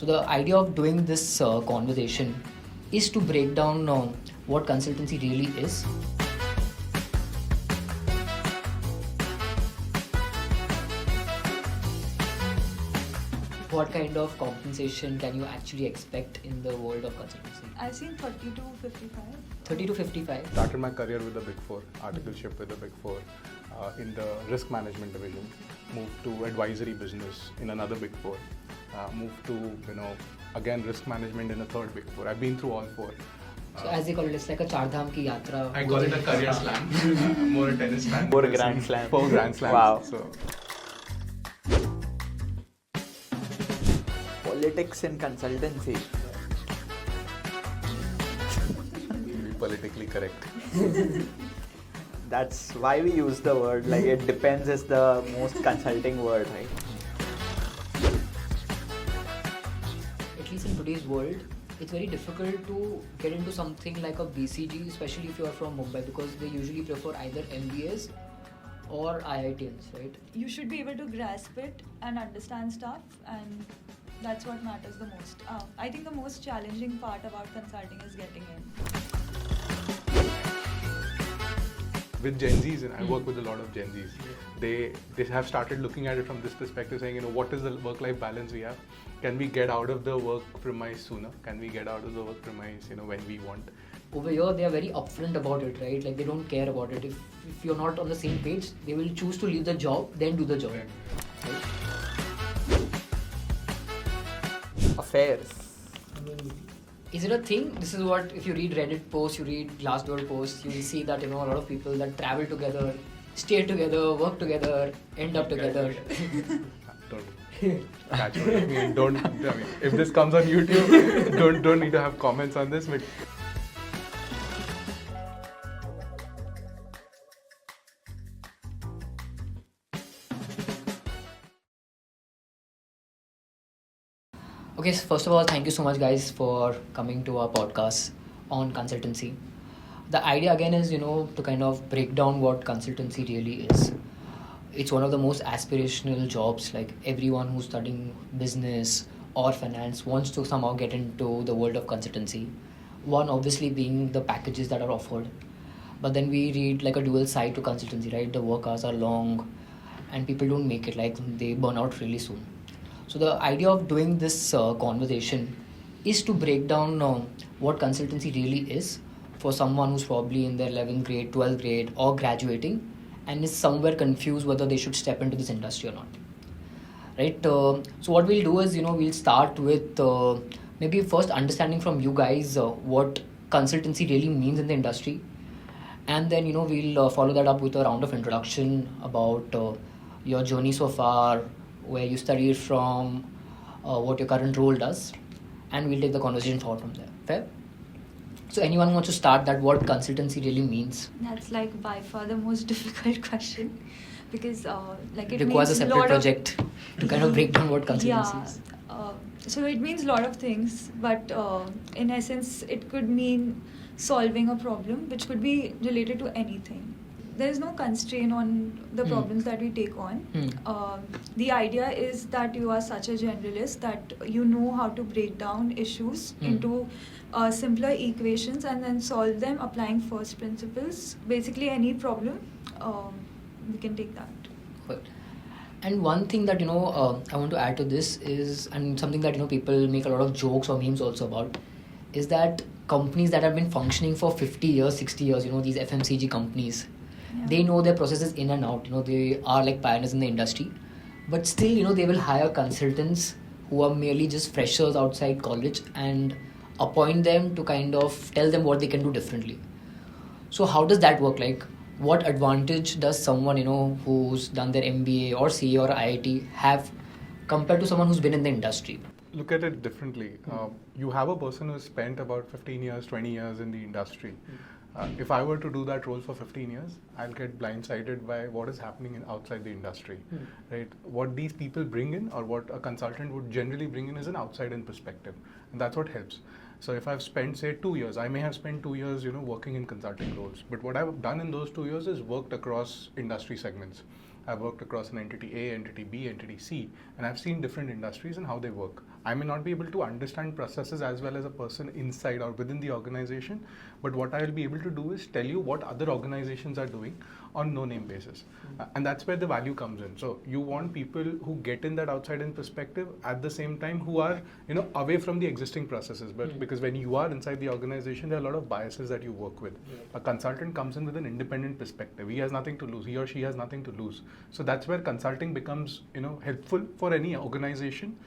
So the idea of doing this conversation is to break down what consultancy really is. What kind of compensation can you actually expect in the world of consultancy? I've seen 30 to 55. 30 to 55. Started my career with the Big Four, articleship with the Big Four in the risk management division. Moved to advisory business in another Big Four. Moved to, again risk management in a third Big Four. I've been through all four. So as they call it, it's like a Char Dham ki yatra. I call it a career slam, more a tennis slam. 4 Grand Slams. 4 Grand Slams. Wow. So. Politics in consultancy. Be politically correct. That's why we use the word, like it depends is the most consulting word, right? At least in today's world, it's very difficult to get into something like a BCG, especially if you are from Mumbai, because they usually prefer either MBAs or IITs, right? You should be able to grasp it and understand stuff, and that's what matters the most. I think the most challenging part about consulting is getting in. With Gen Zs, and I work with a lot of Gen Zs, they have started looking at it from this perspective, saying, what is the work-life balance we have? Can we get out of the work premise sooner? Can we get out of the work premise, when we want? Over here, they are very upfront about it, right? Like they don't care about it. If you're not on the same page, they will choose to leave the job, then do the job. Right? Affairs. Is it a thing? This is what, if you read Reddit posts, you read Glassdoor posts, you will see that, a lot of people that travel together, stay together, work together, end up together. Don't catch me. If this comes on YouTube, don't need to have comments on this. But Okay, so first of all, thank you so much guys for coming to our podcast on consultancy. The idea again is, to kind of break down what consultancy really is. It's one of the most aspirational jobs, like everyone who's studying business or finance wants to somehow get into the world of consultancy. One obviously being the packages that are offered. But then we read like a dual side to consultancy, right? The work hours are long and people don't make it, like they burn out really soon. So the idea of doing this conversation is to break down what consultancy really is for someone who's probably in their 11th grade, 12th grade or graduating and is somewhere confused whether they should step into this industry or not. Right? So what we'll do is, we'll start with maybe first understanding from you guys what consultancy really means in the industry. And then, we'll follow that up with a round of introduction about your journey so far, where you studied from, what your current role does, and we'll take the conversation forward from there. Fair? So anyone wants to start that what consultancy really means? That's like by far the most difficult question, because it requires a means separate project to kind of break down what consultancy is. So it means a lot of things, but in essence it could mean solving a problem which could be related to anything. There is no constraint on the problems that we take on. The idea is that you are such a generalist that you know how to break down issues into simpler equations and then solve them applying first principles. Basically any problem, we can take that. Good. And one thing that, I want to add to this is, and something that, people make a lot of jokes or memes also about, is that companies that have been functioning for 50 years, 60 years, these FMCG companies, they know their processes in and out, they are like pioneers in the industry, but still, they will hire consultants who are merely just freshers outside college and appoint them to kind of tell them what they can do differently. So how does that work? Like, what advantage does someone, who's done their MBA or CA or IIT have compared to someone who's been in the industry? look at it differently. You have a person who's spent about 15 years, 20 years in the industry. If I were to do that role for 15 years, I'll get blindsided by what is happening outside the industry, right? What these people bring in, or what a consultant would generally bring in, is an outside-in perspective, and that's what helps. So if I've spent, say, 2 years, I may have spent 2 years, working in consulting roles. But what I've done in those 2 years is worked across industry segments. I've worked across an entity A, entity B, entity C, and I've seen different industries and how they work. I may not be able to understand processes as well as a person inside or within the organization, but what I will be able to do is tell you what other organizations are doing on no-name basis. And that's where the value comes in. So you want people who get in that outside-in perspective at the same time who are, away from the existing processes. But because when you are inside the organization, there are a lot of biases that you work with. A consultant comes in with an independent perspective. He has nothing to lose. He or she has nothing to lose. So that's where consulting becomes, helpful for any organization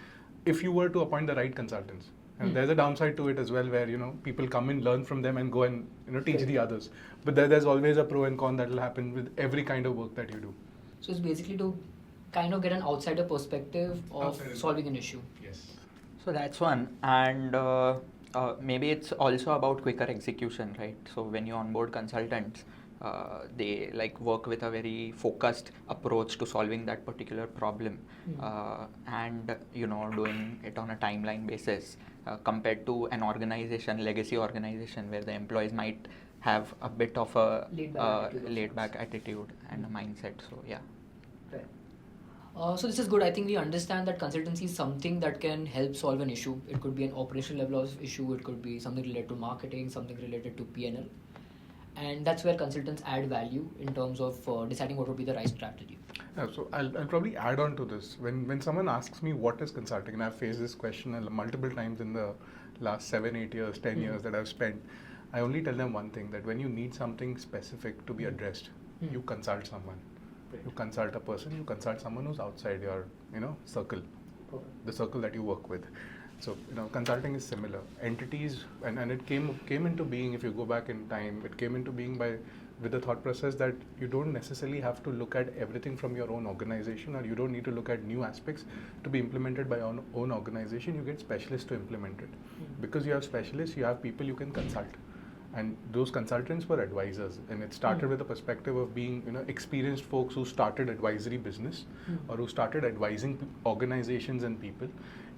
if you were to appoint the right consultants. And there's a downside to it as well, where people come in, learn from them, and go and teach the others. But there's always a pro and con that will happen with every kind of work that you do. So it's basically to kind of get an outsider perspective of solving an issue. Yes. So that's one, and maybe it's also about quicker execution, right? So when you onboard consultants, they work with a very focused approach to solving that particular problem, and doing it on a timeline basis, compared to an organization, legacy organization, where the employees might have a bit of a laid back attitude and a mindset. So yeah. So this is good. I think we understand that consultancy is something that can help solve an issue. It could be an operational level of issue. It could be something related to marketing, something related to P&L. And that's where consultants add value in terms of deciding what would be the right strategy. Yeah, so I'll probably add on to this. When someone asks me what is consulting, and I've faced this question multiple times in the last 7, 8 years, 10 years that I've spent, I only tell them one thing, that when you need something specific to be addressed, you consult someone. You consult a person, you consult someone who's outside your, circle, the circle that you work with. So, consulting is similar. Entities, and it came into being, if you go back in time, it came into being with the thought process that you don't necessarily have to look at everything from your own organization, or you don't need to look at new aspects to be implemented by your own organization. You get specialists to implement it. Because you have specialists, you have people you can consult. And those consultants were advisors, and it started with the perspective of being, experienced folks who started advisory business or who started advising organizations and people.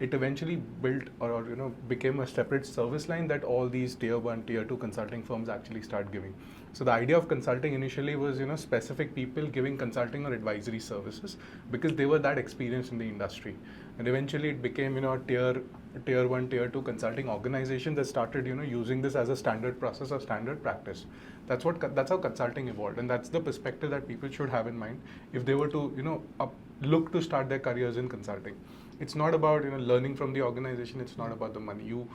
It eventually built or became a separate service line that all these tier 1, tier 2 consulting firms actually start giving. So the idea of consulting initially was, specific people giving consulting or advisory services because they were that experienced in the industry. And eventually it became, a tier 1, tier 2 consulting organization that started, using this as a standard process or standard practice. That's how consulting evolved, and that's the perspective that people should have in mind if they were to, look to start their careers in consulting. It's not about, learning from the organization. It's not about the money. You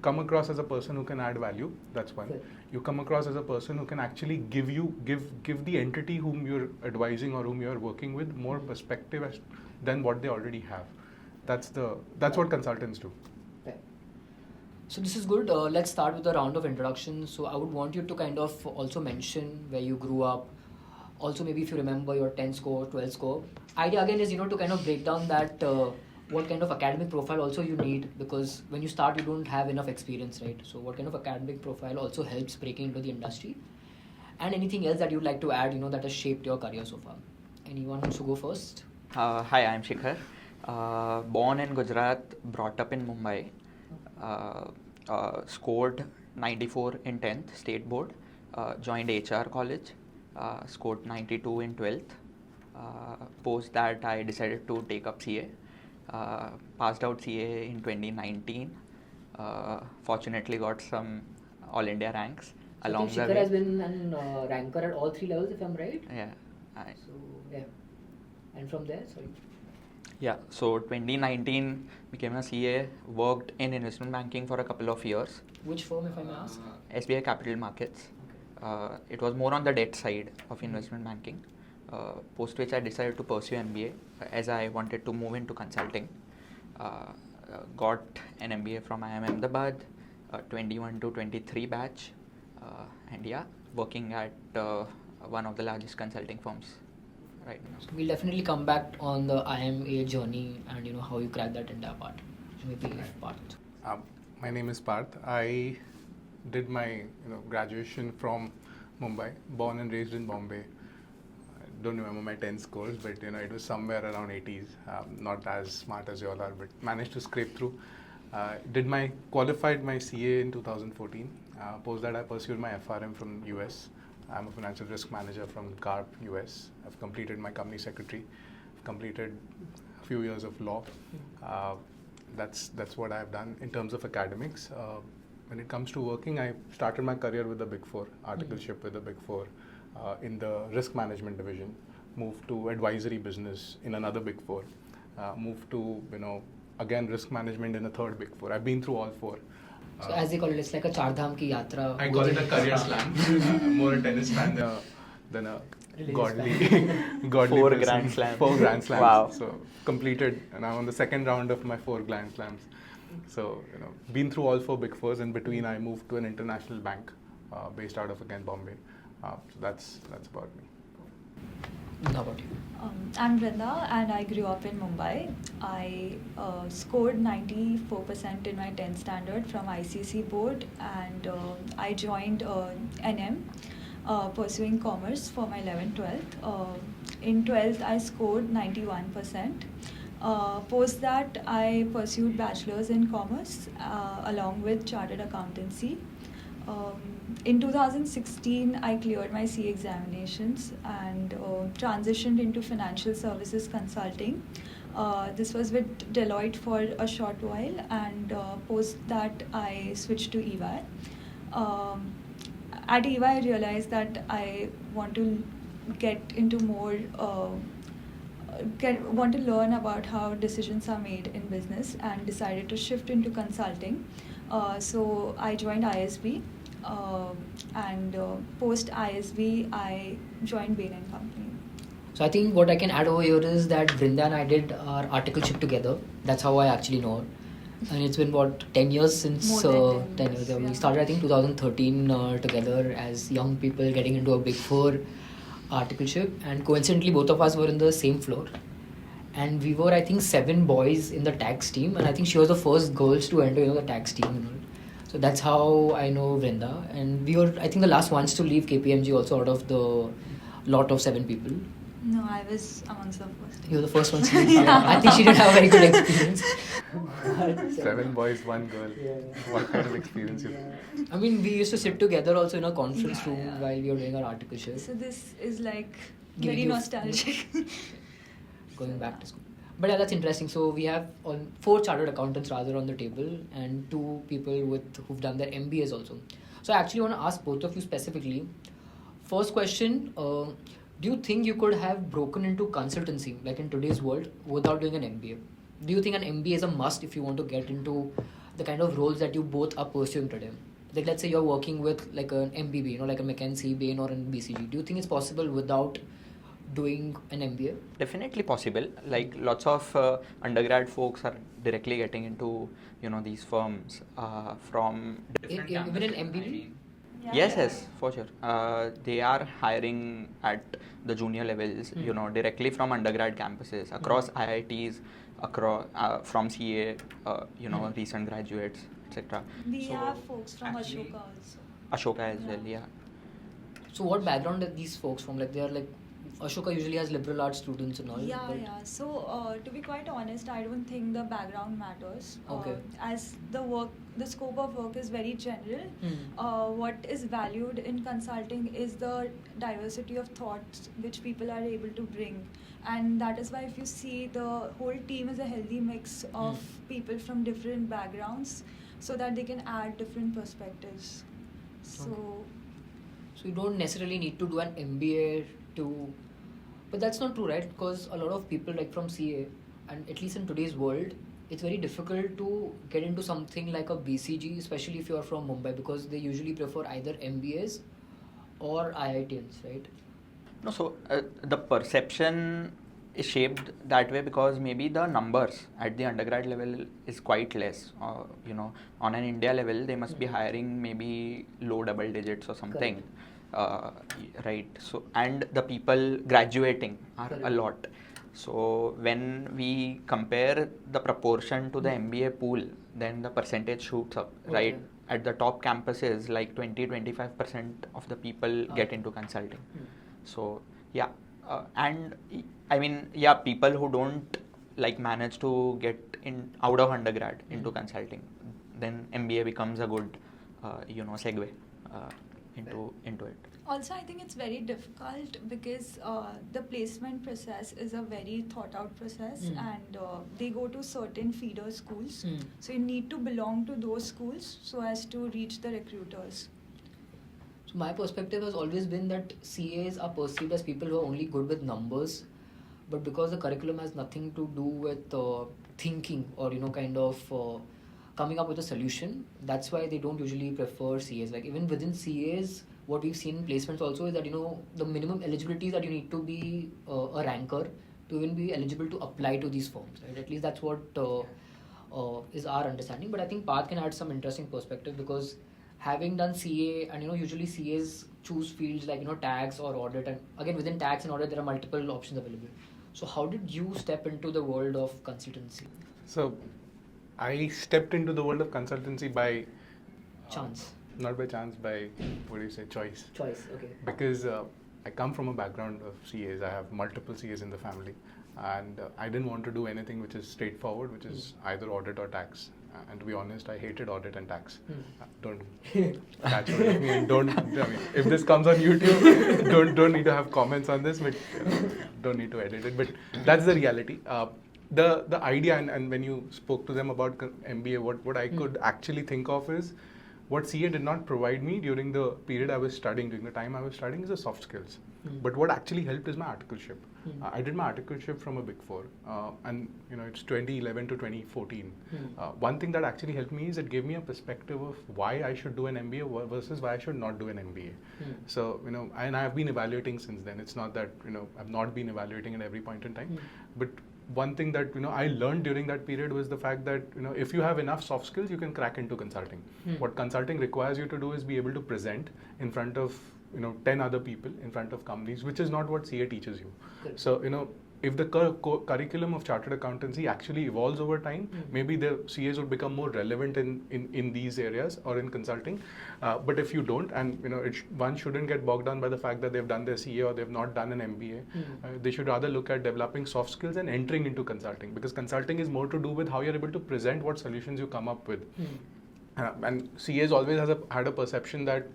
come across as a person who can add value. That's one. You come across as a person who can actually give the entity whom you're advising or whom you're working with more perspective than what they already have. That's what consultants do. So this is good. Let's start with a round of introductions. So I would want you to kind of also mention where you grew up. Also, maybe if you remember your 10 score, 12 score. Idea again is, to kind of break down that what kind of academic profile also you need, because when you start, you don't have enough experience, right? So what kind of academic profile also helps breaking into the industry, and anything else that you'd like to add, that has shaped your career so far. Anyone wants to go first? Hi, I'm Shikhar. Born in Gujarat, brought up in Mumbai. Scored 94 in 10th state board. Joined HR college. Scored 92 in 12th. Post that, I decided to take up CA. Passed out CA in 2019. Fortunately got some All India ranks. So along I think the Shikhar way. has been an ranker at all 3 levels, if I'm right. Yeah. So yeah, and from there, sorry. Yeah, so 2019 became a CA, worked in investment banking for a couple of years. Which firm, if I may ask? SBI Capital Markets. Okay. It was more on the debt side of investment banking. Post which I decided to pursue MBA as I wanted to move into consulting. Got an MBA from IIM Ahmedabad, 21 to 23 batch, and yeah, working at one of the largest consulting firms right now. So we'll definitely come back on the IIM A journey and how you crack that entire part. Maybe Parth. My name is Parth. I did my graduation from Mumbai, born and raised in Bombay. I don't remember my 10 scores, but it was somewhere around 80s. Not as smart as you all are, but managed to scrape through. Qualified my CA in 2014. Post that, I pursued my FRM from US. I'm a financial risk manager from CARP US. I've completed my company secretary. I've completed a few years of law. that's what I've done in terms of academics. When it comes to working, I started my career with the Big Four, articleship with the Big Four in the risk management division. Moved to advisory business in another Big Four. Moved to again risk management in a third Big Four. I've been through all four. So as they call it, it's like a Char Dham ki yatra. I call it a career slam. More a tennis fan than a godly 4 person. Grand Slams. 4 Grand Slams. Wow. So completed, and I'm on the second round of my 4 Grand Slams. So been through all 4 Big Fours. In between, I moved to an international bank based out of again Bombay. So that's about me. How about you? I'm Vrinda and I grew up in Mumbai. I scored 94% in my 10th standard from ICC board, and I joined NM pursuing commerce for my 11th, 12th. In 12th, I scored 91%. Post that, I pursued bachelor's in commerce along with chartered accountancy. In 2016, I cleared my CA examinations and transitioned into financial services consulting. This was with Deloitte for a short while, and post that I switched to EY. At EY, I realized that I want to get into more, want to learn about how decisions are made in business, and decided to shift into consulting. So I joined ISB, and post ISB, I joined Bain & Company. So I think what I can add over here is that Vrinda and I did our articleship together. That's how I actually know her. And it's been, 10 years since... More than 10 10 years. years, We yeah. started, I think, 2013 together as young people getting into a Big Four articleship. And coincidentally, both of us were in the same floor. And we were, I think, 7 boys in the tax team. And I think she was the first girls to enter the tax team. So that's how I know Vrinda. And we were, I think, the last ones to leave KPMG also out of the lot of 7 people. No, I was amongst the first. You were the first ones to leave. I think she didn't have a very good experience. 7 boys, 1 girl. What kind of experience you had? I mean, we used to sit together also in a conference room while we were doing our articleship. So this is like Giving very you- nostalgic. Going back to school. But yeah, that's interesting. So we have 4 chartered accountants rather on the table, and 2 people who've done their MBAs also. So I actually want to ask both of you specifically. First question, do you think you could have broken into consultancy, like in today's world, without doing an MBA? Do you think an MBA is a must if you want to get into the kind of roles that you both are pursuing today? Like, let's say you're working with like an MBB, like a McKinsey, Bain, or an BCG. Do you think it's possible without doing an MBA? Definitely possible. Like lots of undergrad folks are directly getting into these firms from different Even in campuses. MBB? Yes, for sure. They are hiring at the junior levels, directly from undergrad campuses across IITs, across from CA, recent graduates, etc. We have folks from Ashoka also. Ashoka as well, yeah. So what background are these folks from? Like, they are like, Ashoka usually has liberal arts students and all. Yeah, but yeah. So to be quite honest, I don't think the background matters. Okay. As the scope of work is very general. What is valued in consulting is the diversity of thoughts which people are able to bring, and that is why if you see, the whole team is a healthy mix of people from different backgrounds, so that they can add different perspectives. So. So you don't necessarily need to do an MBA to... But that's not true, right? Because a lot of people like from CA, and at least in today's world, it's very difficult to get into something like a BCG, especially if you're from Mumbai, because they usually prefer either MBAs or IITs, right? No, so the perception is shaped that way because maybe the numbers at the undergrad level is quite less. On an India level, they must be hiring maybe low double digits or something. Right. So, and the people graduating are a lot. So when we compare the proportion to the MBA pool, then the percentage shoots up, right? At the top campuses, like 20-25% of the people get into consulting. So yeah, and I mean, yeah, people who don't like manage to get in out of undergrad into consulting, then MBA becomes a good, segue. into it. Also, I think it's very difficult because the placement process is a very thought out process, and they go to certain feeder schools. So you need to belong to those schools so as to reach the recruiters. So my perspective has always been that CAs are perceived as people who are only good with numbers, but because the curriculum has nothing to do with thinking or kind of coming up with a solution, that's why they don't usually prefer CAs. Like even within CAs, what we've seen in placements also is that the minimum eligibility is that you need to be a ranker to even be eligible to apply to these firms, right? At least that's what is our understanding. But I think Parth can add some interesting perspective, because having done CA, and usually CAs choose fields like tax or audit, and again within tax and audit there are multiple options available. So how did you step into the world of consultancy? So I stepped into the world of consultancy by Chance. Not by chance, by choice. Choice, okay. Because I come from a background of CAs. I have multiple CAs in the family, and I didn't want to do anything which is straightforward, which is either audit or tax. And to be honest, I hated audit and tax. Don't catch with me, and if this comes on YouTube, don't need to have comments on this, but don't need to edit it. But that's the reality. The idea, and when you spoke to them about MBA, what I could actually think of is, what CA did not provide me during the period I was studying, during the time I was studying, is the soft skills. But what actually helped is my articleship. I did my articleship from a Big Four, and it's 2011 to 2014. One thing that actually helped me is it gave me a perspective of why I should do an MBA versus why I should not do an MBA. So and I have been evaluating since then. It's not that I've not been evaluating at every point in time, but one thing that I learned during that period was the fact that if you have enough soft skills, you can crack into consulting. What consulting requires you to do is be able to present in front of 10 other people, in front of companies, which is not what CA teaches you. Good. So if the curriculum of chartered accountancy actually evolves over time, maybe the CAs would become more relevant in these areas or in consulting. But if you don't, and one shouldn't get bogged down by the fact that they've done their CA or they've not done an MBA. They should rather look at developing soft skills and entering into consulting, because consulting is more to do with how you're able to present what solutions you come up with. And CAs always had a perception that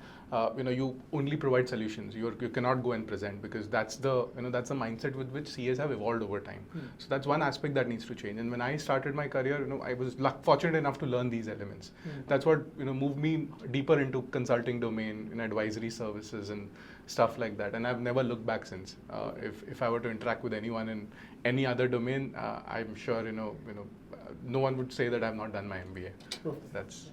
you only provide solutions. You cannot go and present, because that's the mindset with which CAs have evolved over time. So that's one aspect that needs to change. And when I started my career, I was fortunate enough to learn these elements. That's what moved me deeper into consulting domain, in advisory services and stuff like that. And I've never looked back since. If I were to interact with anyone in any other domain, I'm sure no one would say that I've not done my MBA. That's.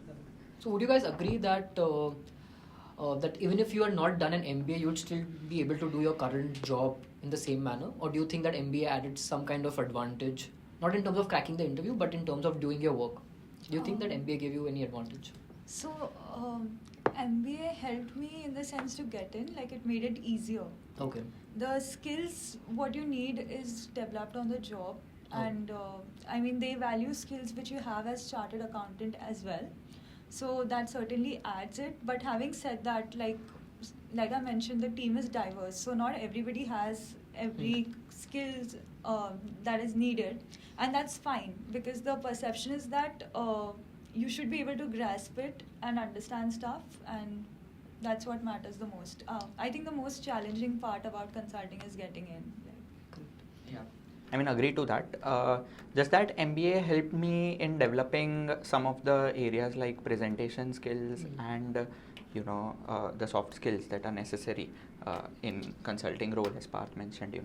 So would you guys agree that that even if you are not done an MBA, you would still be able to do your current job in the same manner? Or do you think that MBA added some kind of advantage, not in terms of cracking the interview, but in terms of doing your work? Do you think that MBA gave you any advantage? So MBA helped me in the sense to get in, like it made it easier. Okay. The skills, what you need is developed on the job. And they value skills which you have as chartered accountant as well. So that certainly adds it. But having said that, like I mentioned, the team is diverse. So not everybody has every skills that is needed. And that's fine, because the perception is that you should be able to grasp it and understand stuff. And that's what matters the most. I think the most challenging part about consulting is getting in. Yeah. Agree to that. Just that MBA helped me in developing some of the areas like presentation skills and the soft skills that are necessary in consulting role, as Parth mentioned.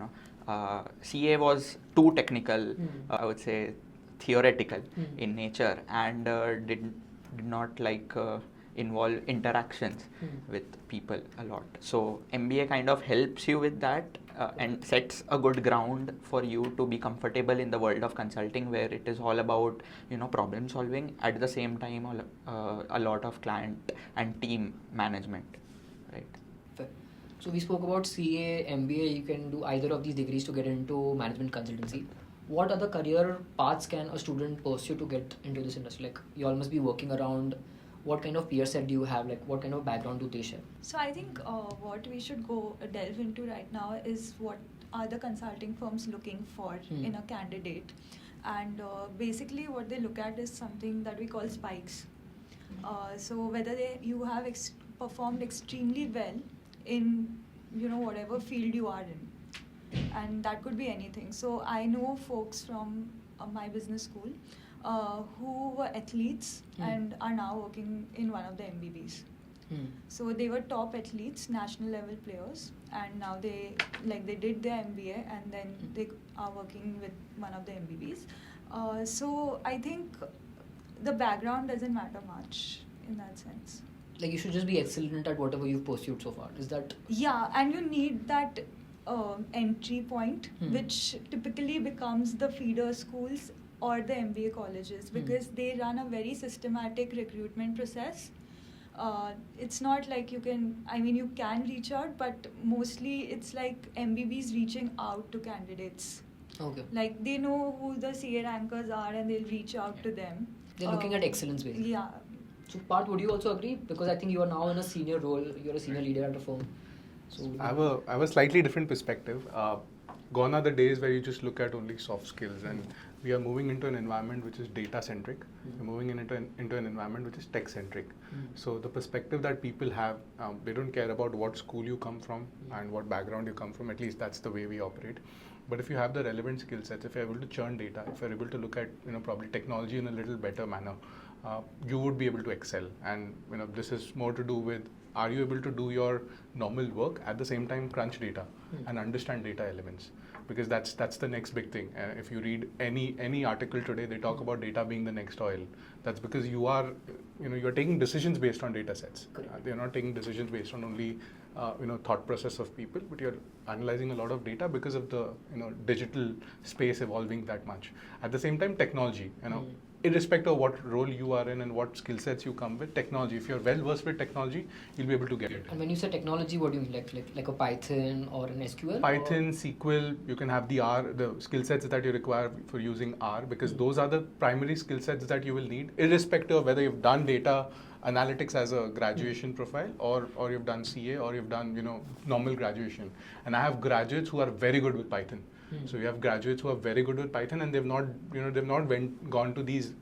CA was too technical, I would say theoretical in nature, and did not involve interactions with people a lot. So MBA kind of helps you with that and sets a good ground for you to be comfortable in the world of consulting, where it is all about problem solving, at the same time a lot of client and team management, right? Fair. So we spoke about CA, MBA. You can do either of these degrees to get into management consultancy. What other career paths can a student pursue to get into this industry? Like, you all must be working around. What kind of peer set do you have? Like, what kind of background do they share? So I think what we should go delve into right now is what are the consulting firms looking for in a candidate. And basically what they look at is something that we call spikes. So whether you have performed extremely well in whatever field you are in, and that could be anything. So I know folks from my business school who were athletes and are now working in one of the MBBs. So they were top athletes, national level players, and now they did their MBA and then they are working with one of the MBBs. So I think the background doesn't matter much in that sense. Like you should just be excellent at whatever you've pursued so far. Is that? Yeah, and you need that entry point, which typically becomes the feeder schools or the MBA colleges, because they run a very systematic recruitment process. It's not like you can reach out, but mostly it's like MBBs reaching out to candidates. Okay. Like they know who the CA rankers are and they'll reach out to them. They're looking at excellence basically. Yeah. So Parth, would you also agree? Because I think you are now in a senior role. You're a senior leader at a firm. So I have a slightly different perspective. Gone are the days where you just look at only soft skills, and we are moving into an environment which is data centric. We're moving into an environment which is tech centric. So the perspective that people have, they don't care about what school you come from and what background you come from. At least that's the way we operate. But if you have the relevant skill sets, if you're able to churn data, if you're able to look at probably technology in a little better manner, you would be able to excel. And this is more to do with, are you able to do your normal work at the same time crunch data and understand data elements? Because that's the next big thing. If you read any article today, they talk about data being the next oil. That's because you're taking decisions based on data sets. You're not taking decisions based on only thought process of people, but you're analyzing a lot of data because of the digital space evolving that much. At the same time, technology, irrespective of what role you are in and what skill sets you come with, technology, if you're well versed with technology, you'll be able to get it. And when you say technology, what do you mean? Like a Python or an SQL? Python, SQL, you can have the R, the skill sets that you require for using R, because those are the primary skill sets that you will need, irrespective of whether you've done data analytics as a graduation profile or you've done CA or you've done normal graduation. And I have graduates who are very good with Python. So you have graduates who are very good with Python, and they've not gone to these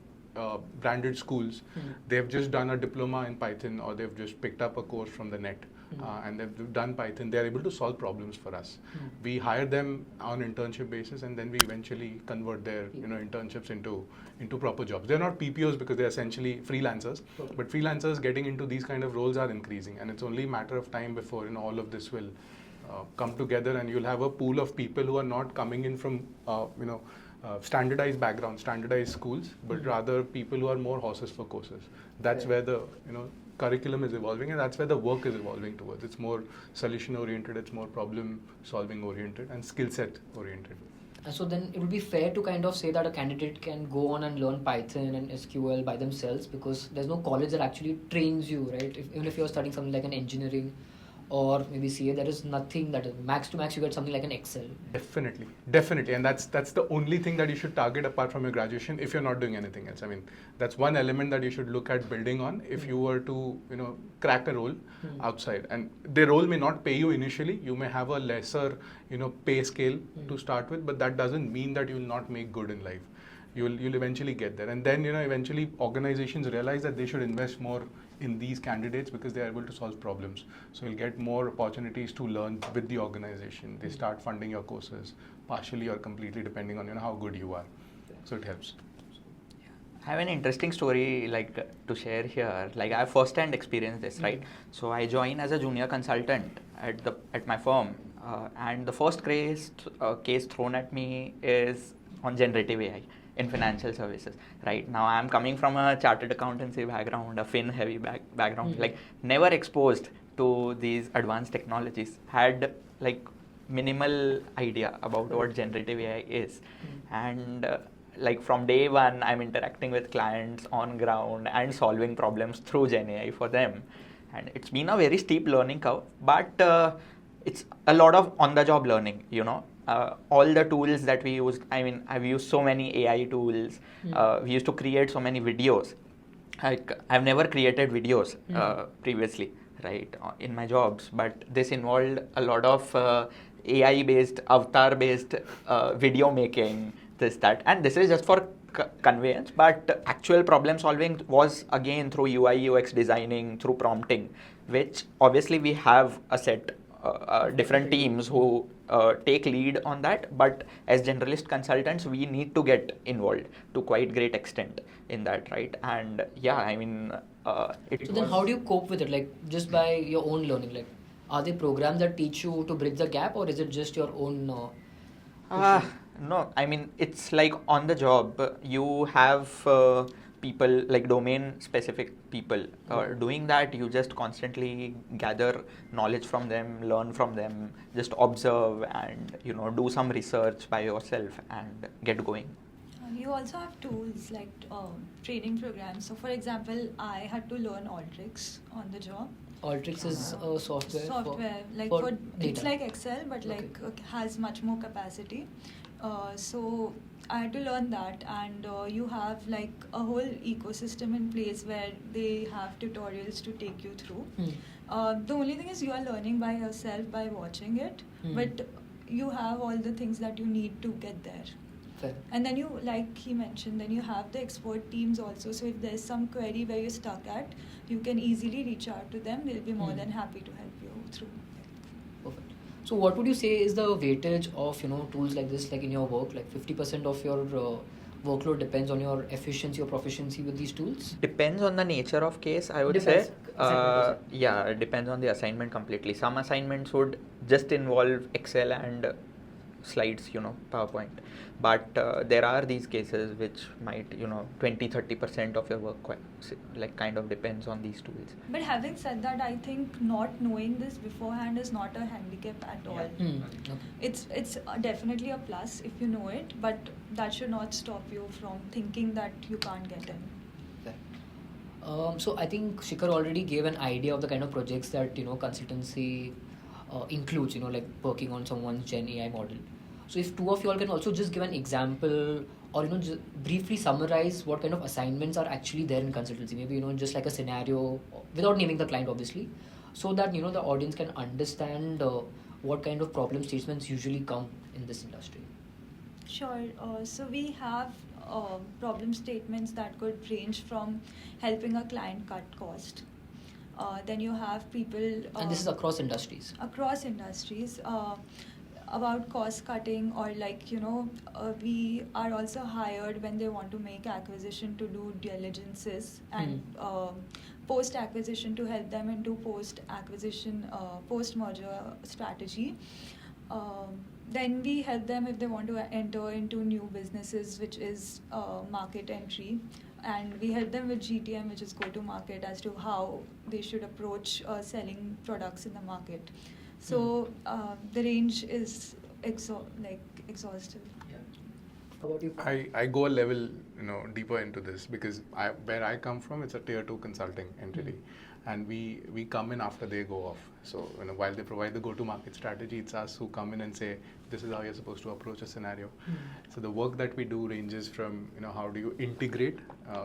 branded schools. They've just done a diploma in Python, or they've just picked up a course from the net, and they've done Python. They're able to solve problems for us. We hire them on internship basis, and then we eventually convert their internships into proper jobs. They're not PPOs because they're essentially freelancers, but freelancers getting into these kind of roles are increasing, and it's only a matter of time before all of this will come together, and you'll have a pool of people who are not coming in from standardized backgrounds, standardized schools, but rather people who are more horses for courses. That's where the curriculum is evolving, and that's where the work is evolving towards. It's more solution oriented, it's more problem solving oriented, and skill set oriented. And so then it would be fair to kind of say that a candidate can go on and learn Python and SQL by themselves, because there's no college that actually trains you, right? Even if you're studying something like an engineering or maybe CA, there is nothing that is max to max. You get something like an Excel. Definitely, and that's the only thing that you should target apart from your graduation if you're not doing anything else. I mean, that's one element that you should look at building on if you were to crack a role outside. And the role may not pay you initially. You may have a lesser pay scale to start with, but that doesn't mean that you will not make good in life. You'll eventually get there, and then eventually organizations realize that they should invest more in these candidates because they are able to solve problems. So you'll get more opportunities to learn with the organization. They start funding your courses partially or completely depending on how good you are. So it helps. I have an interesting story to share here. I have first-hand experienced this, right? So I joined as a junior consultant at my firm, and the first case thrown at me is on generative AI in financial services. Right now, I'm coming from a chartered accountancy background, a fin-heavy background, never exposed to these advanced technologies. Had minimal idea about what generative AI is, and from day one, I'm interacting with clients on ground and solving problems through Gen AI for them. And it's been a very steep learning curve, but it's a lot of on-the-job learning, all the tools that we use. I've used so many AI tools. We used to create so many videos. I've never created videos previously, right, in my jobs, but this involved a lot of AI-based, avatar-based video making, this, that, and this is just for conveyance, but actual problem solving was again through UI UX designing, through prompting, which obviously we have a set different teams who take lead on that, but as generalist consultants we need to get involved to quite great extent in that, right? And yeah, I mean So then how do you cope with it, like just by your own learning? Like, are there programs that teach you to bridge the gap, or is it just your own no, I mean, it's like on the job. You have people, like domain specific people doing that. You just constantly gather knowledge from them, learn from them, just observe and, you know, do some research by yourself and get going. You also have tools like training programs. So, for example, I had to learn Alteryx on the job. Alteryx is a software for it's data. like Excel, but like has much more capacity. So I had to learn that, and you have like a whole ecosystem in place where they have tutorials to take you through. The only thing is you are learning by yourself by watching it, but you have all the things that you need to get there. Fair. And then you, like he mentioned, then you have the expert teams also. So if there's some query where you're stuck at, you can easily reach out to them. They'll be more than happy to help you through. Perfect. So what would you say is the weightage of, you know, tools like this, like in your work? Like 50% of your workload depends on your efficiency or proficiency with these tools? Depends on the nature of case, I would Depends. say. Assignment. Yeah, it depends on the assignment completely. Some assignments would just involve Excel and slides, you know, PowerPoint. But there are these cases which might, you know, 20-30% of your work like kind of depends on these tools. But having said that, I think not knowing this beforehand is not a handicap at all. Okay. It's definitely a plus if you know it, but that should not stop you from thinking that you can't get in. So I think Shikhar already gave an idea of the kind of projects that, you know, consultancy includes, you know, like working on someone's Gen AI model. So if two of you all can also just give an example, or, you know, just briefly summarize what kind of assignments are actually there in consultancy, maybe, you know, just like a scenario without naming the client obviously, so that, you know, the audience can understand what kind of problem statements usually come in this industry. Sure. So we have problem statements that could range from helping a client cut cost. Then you have people... and this is across industries? Across industries. About cost cutting, or like, you know, we are also hired when they want to make acquisition to do diligences and post acquisition to help them into post acquisition, post merger strategy. Then we help them if they want to enter into new businesses, which is market entry. And we help them with GTM, which is go to market, as to how they should approach selling products in the market. So the range is exhaustive. Yeah. How about you? I go a level, you know, deeper into this because where I come from, it's a tier 2 consulting entity, and we come in after they go off. So, you know, while they provide the go-to-market strategy, it's us who come in and say, this is how you're supposed to approach a scenario. So the work that we do ranges from, you know, how do you integrate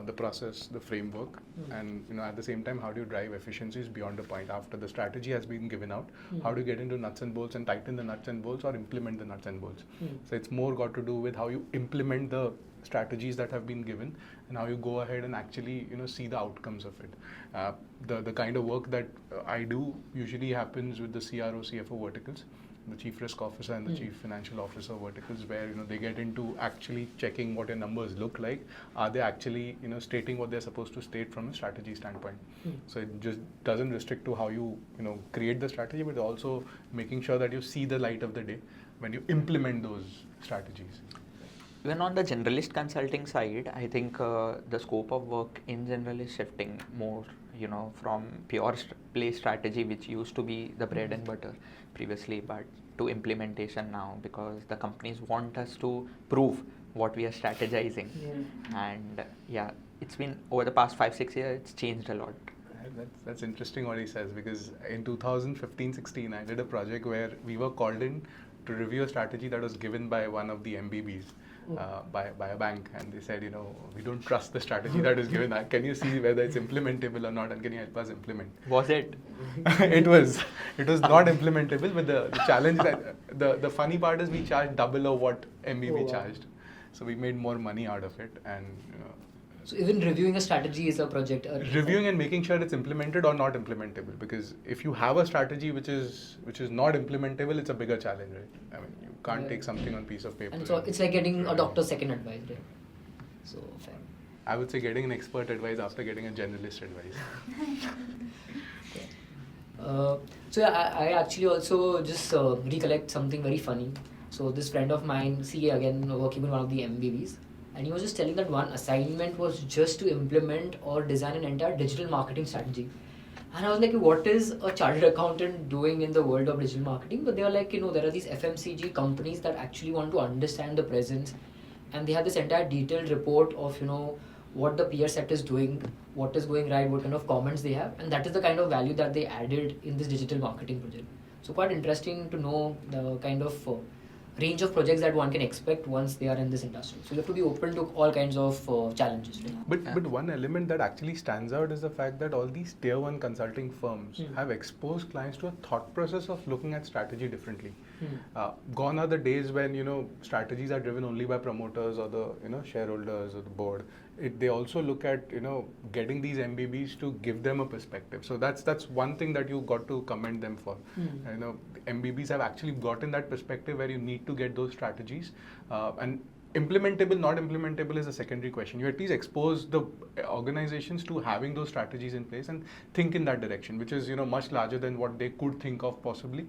the process, the framework, and, you know, at the same time, how do you drive efficiencies beyond the point after the strategy has been given out? How do you get into nuts and bolts and tighten the nuts and bolts or implement the nuts and bolts? So it's more got to do with how you implement the strategies that have been given and how you go ahead and actually, you know, see the outcomes of it. The kind of work that I do usually happens with the CRO, CFO verticals, the Chief Risk Officer and the Chief Financial Officer verticals, where, you know, they get into actually checking what your numbers look like. Are they actually, you know, stating what they're supposed to state from a strategy standpoint? So it just doesn't restrict to how you know, create the strategy, but also making sure that you see the light of the day when you implement those strategies. Even on the generalist consulting side, I think the scope of work in general is shifting more, you know, from pure play strategy, which used to be the bread and butter previously, but to implementation now, because the companies want us to prove what we are strategizing. And yeah, it's been over the past 5-6 years, it's changed a lot. That's interesting what he says, because in 2015-16, I did a project where we were called in to review a strategy that was given by one of the MBBs. By a bank, and they said, you know, we don't trust the strategy that is given. Can you see whether it's implementable or not, and can you help us implement? Was it? It was not implementable, but the challenge that the funny part is we charged double of what MBB charged. So we made more money out of it, and So even reviewing a strategy is a project. reviewing and making sure it's implemented or not implementable. Because if you have a strategy which is not implementable, it's a bigger challenge, right? I mean, you can't take something on piece of paper. And so it's like getting a doctor's second advice, right? So fair. I would say getting an expert advice after getting a generalist advice. So yeah, I actually also just recollect something very funny. So this friend of mine, CA again, working with one of the MBBs, and he was just telling that one assignment was just to implement or design an entire digital marketing strategy. And I was like, what is a chartered accountant doing in the world of digital marketing? But they were like, there are these FMCG companies that actually want to understand the presence, and they have this entire detailed report of, what the peer set is doing, what is going right, what kind of comments they have, and that is the kind of value that they added in this digital marketing project. So quite interesting to know the kind of range of projects that one can expect once they are in this industry. So you have to be open to all kinds of challenges. Right? But one element that actually stands out is the fact that all these tier 1 consulting firms have exposed clients to a thought process of looking at strategy differently. Gone are the days when strategies are driven only by promoters or the shareholders or the board. They also look at getting these MBBs to give them a perspective. So that's one thing that you got to commend them for. MBBs have actually gotten that perspective where you need to get those strategies, and implementable, not implementable is a secondary question. You at least expose the organizations to having those strategies in place and think in that direction, which is much larger than what they could think of possibly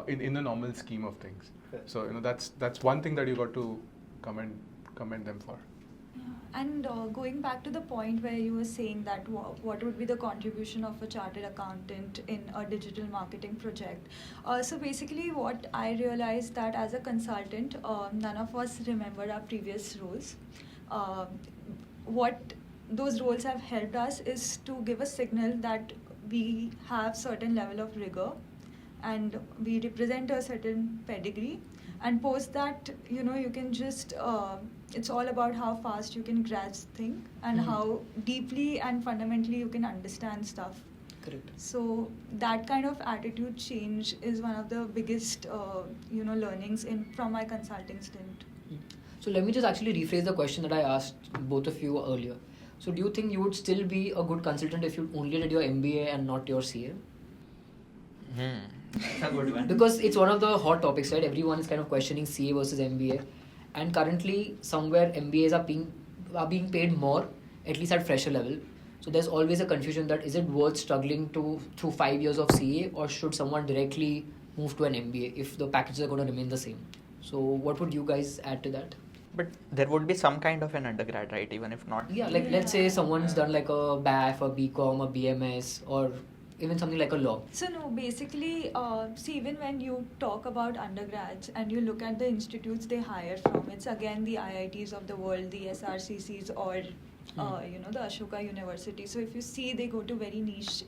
in the normal scheme of things. So that's one thing that you got to commend them for. And going back to the point where you were saying that what would be the contribution of a chartered accountant in a digital marketing project. So basically what I realized that as a consultant, none of us remember our previous roles. What those roles have helped us is to give a signal that we have certain level of rigor and we represent a certain pedigree. And post that, you can just, it's all about how fast you can grasp things and how deeply and fundamentally you can understand stuff. Correct. So that kind of attitude change is one of the biggest, learnings from my consulting stint. So let me just actually rephrase the question that I asked both of you earlier. So do you think you would still be a good consultant if you only did your MBA and not your CA? That's a good one. Because it's one of the hot topics, right? Everyone is kind of questioning CA versus MBA, and currently somewhere MBAs are being paid more, at least at fresher level. So there's always a confusion that is it worth struggling through 5 years of CA, or should someone directly move to an MBA if the packages are going to remain the same? So what would you guys add to that? But there would be some kind of an undergrad, right? Even if not. Yeah, like let's say someone's done like a BAF, a BCom, a BMS, or even something like a law. So no, basically, see, even when you talk about undergrads and you look at the institutes they hire from, it's again the IITs of the world, the SRCCs, or the Ashoka University. So if you see, they go to very niche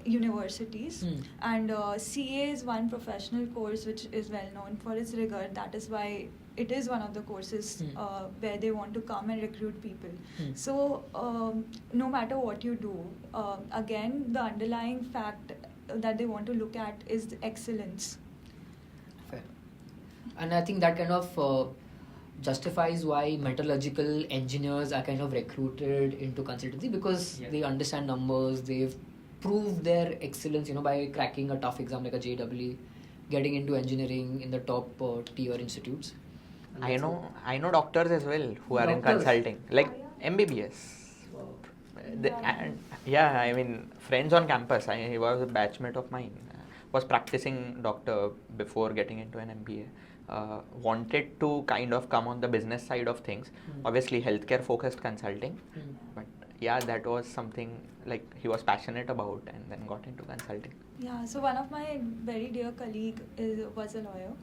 universities, and CA is one professional course which is well known for its rigor. That is why it is one of the courses where they want to come and recruit people. So no matter what you do, again, the underlying fact that they want to look at is excellence. Fair. And I think that kind of justifies why metallurgical engineers are kind of recruited into consultancy, because they understand numbers, they've proved their excellence, by cracking a tough exam like a JEE, getting into engineering in the top tier institutes. I know doctors as well who are in Doctors? consulting, like MBBS. I mean, friends on campus. He was a batchmate of mine. Was practicing doctor before getting into an MBA. Wanted to kind of come on the business side of things. Obviously, healthcare focused consulting. But yeah, that was something like he was passionate about, and then got into consulting. Yeah. So one of my very dear colleague was a lawyer.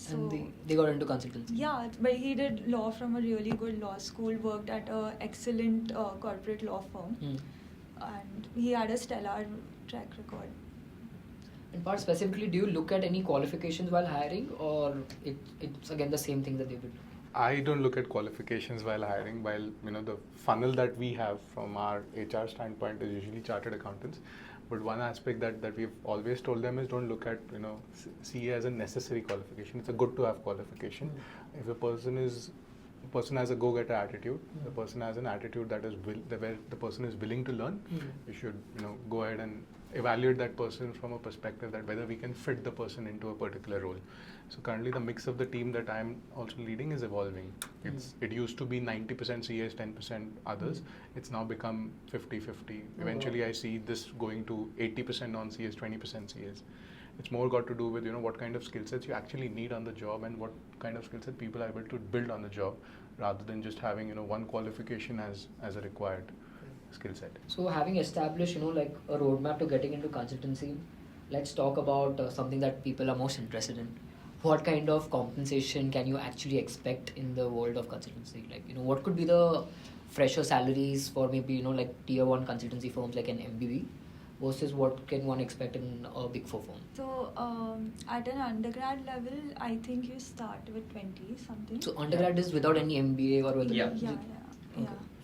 So, And they got into consultancy. Yeah, but he did law from a really good law school, worked at an excellent corporate law firm, and he had a stellar track record. And Parth, specifically, do you look at any qualifications while hiring, or it's again the same thing that they would do? I don't look at qualifications while hiring. While the funnel that we have from our HR standpoint is usually chartered accountants, But one aspect that we've always told them is don't look at CA as a necessary qualification. It's a good to have qualification. If a person has a go-getter attitude, the person has an attitude that is where the person is willing to learn, you should go ahead and evaluate that person from a perspective that whether we can fit the person into a particular role. So currently the mix of the team that I'm also leading is evolving. It used to be 90% CAs, 10% others. It's now become 50-50. Eventually I see this going to 80% non-CAs, 20% CAs. It's more got to do with what kind of skill sets you actually need on the job and what kind of skill set people are able to build on the job, rather than just having one qualification as a required skill set. So having established like a roadmap to getting into consultancy, let's talk about something that people are most interested in. What kind of compensation can you actually expect in the world of consultancy? Like what could be the fresher salaries for maybe like tier 1 consultancy firms like an MBB versus what can one expect in a big 4 firm? So at an undergrad level, I think you start with 20 something. So undergrad is without any MBA or whether Yeah.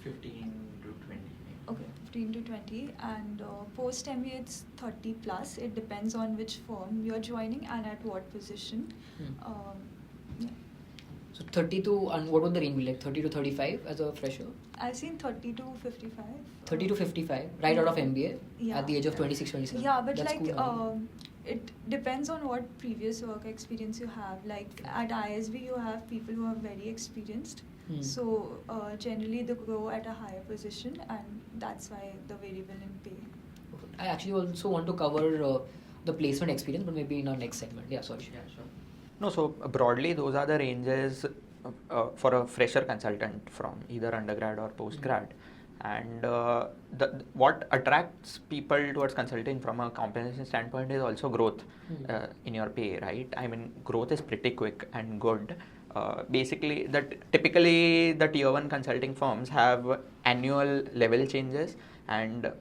15 to 20. Okay, 15 to 20, and post MBA it's 30 plus. It depends on which firm you're joining and at what position. Yeah. So 30 to, and what would the range be, like 30 to 35 as a fresher? I've seen 30 to 55. 30 to 55, right out of MBA Yeah. at the age of 26, 27. Yeah, but That's like cool, it depends on what previous work experience you have. Like at ISB, you have people who are very experienced. So generally they go at a higher position, and that's why the variable in pay. I actually also want to cover the placement experience, but maybe in our next segment. Yeah, sorry. Yeah, sure. No, so broadly those are the ranges for a fresher consultant from either undergrad or postgrad. And what attracts people towards consulting from a compensation standpoint is also growth in your pay, right? I mean, growth is pretty quick and good. Basically, typically the tier 1 consulting firms have annual level changes and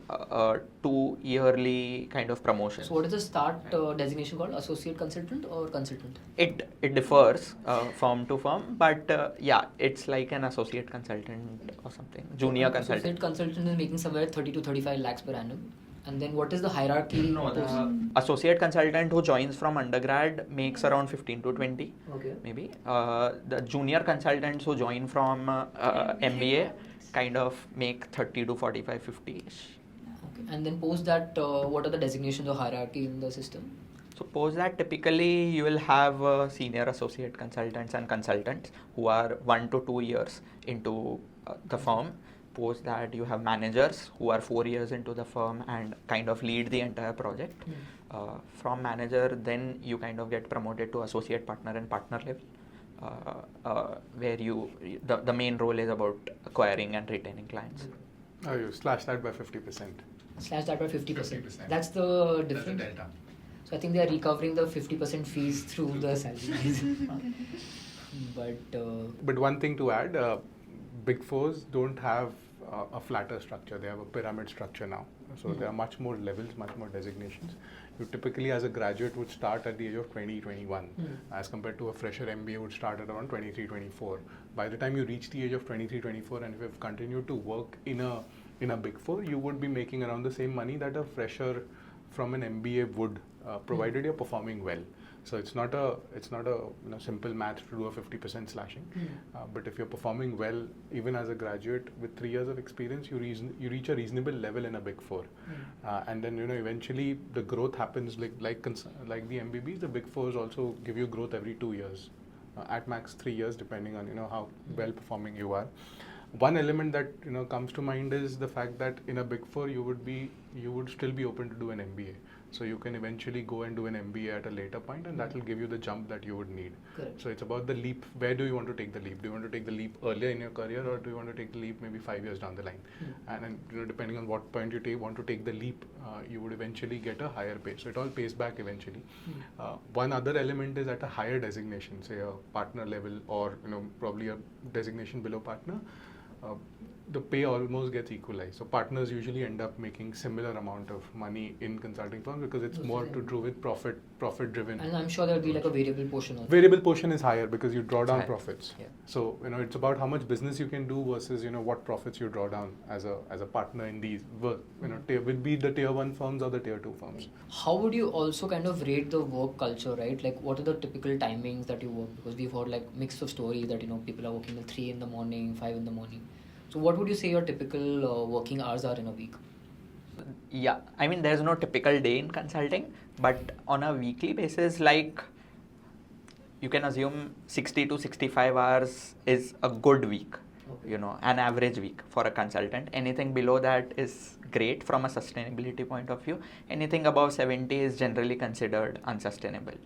2 yearly kind of promotions. So what is the start designation called? Associate consultant or consultant? It differs firm to firm, but yeah, it's like an associate consultant or something, junior consultant. Associate consultant is making somewhere 30 to 35 lakhs per annum. And then what is the hierarchy? No, the associate consultant who joins from undergrad makes around 15 to 20, Okay. maybe. The junior consultants who join from MBA kind of make 30 to 45, 50-ish. Okay. And then post that, what are the designations or hierarchy in the system? So post that, typically you will have senior associate consultants and consultants who are 1 to 2 years into the firm. Post that, you have managers who are 4 years into the firm and kind of lead the entire project. From manager, then you kind of get promoted to associate partner and partner level, where the main role is about acquiring and retaining clients. Oh, you slash that by 50%. Slash that by 50%. 50%. That's the That's the difference. delta. So I think they are recovering the 50% fees through the salaries. But one thing to add, Big Fours don't have a flatter structure. They have a pyramid structure now. So there are much more levels, much more designations. You typically as a graduate would start at the age of 20, 21, as compared to a fresher MBA would start at around 23, 24. By the time you reach the age of 23, 24, and if you've continued to work in a Big Four, you would be making around the same money that a fresher from an MBA would, provided you're performing well. So it's not a simple math to do a 50% slashing. But if you're performing well, even as a graduate with 3 years of experience, you reach a reasonable level in a Big Four. And then eventually the growth happens like the MBBs. The Big Fours also give you growth every 2 years, at max 3 years, depending on how well performing you are. One element that comes to mind is the fact that in a Big Four you would still be open to do an MBA. So you can eventually go and do an MBA at a later point, and that will give you the jump that you would need. Correct. So it's about the leap. Where do you want to take the leap? Do you want to take the leap earlier in your career, or do you want to take the leap maybe 5 years down the line? And then depending on what point you want to take the leap, you would eventually get a higher pay. So it all pays back eventually. One other element is at a higher designation, say a partner level, or probably a designation below partner. the pay almost gets equalized. So partners usually end up making similar amount of money in consulting firms because it's more to do with profit driven. And I'm sure there'll be like a variable portion also. Variable portion is higher because you draw down Higher. profits. Yeah. So it's about how much business you can do versus what profits you draw down as a partner in these will be the tier 1 firms or the tier 2 firms. How would you also kind of rate the work culture, right? Like what are the typical timings that you work? Because we've heard like mix of stories that people are working till 3 in the morning, 5 in the morning. So what would you say your typical working hours are in a week? Yeah, I mean, there's no typical day in consulting, but on a weekly basis, like you can assume 60 to 65 hours is a good week, Okay. an average week for a consultant. Anything below that is great from a sustainability point of view. Anything above 70 is generally considered unsustainable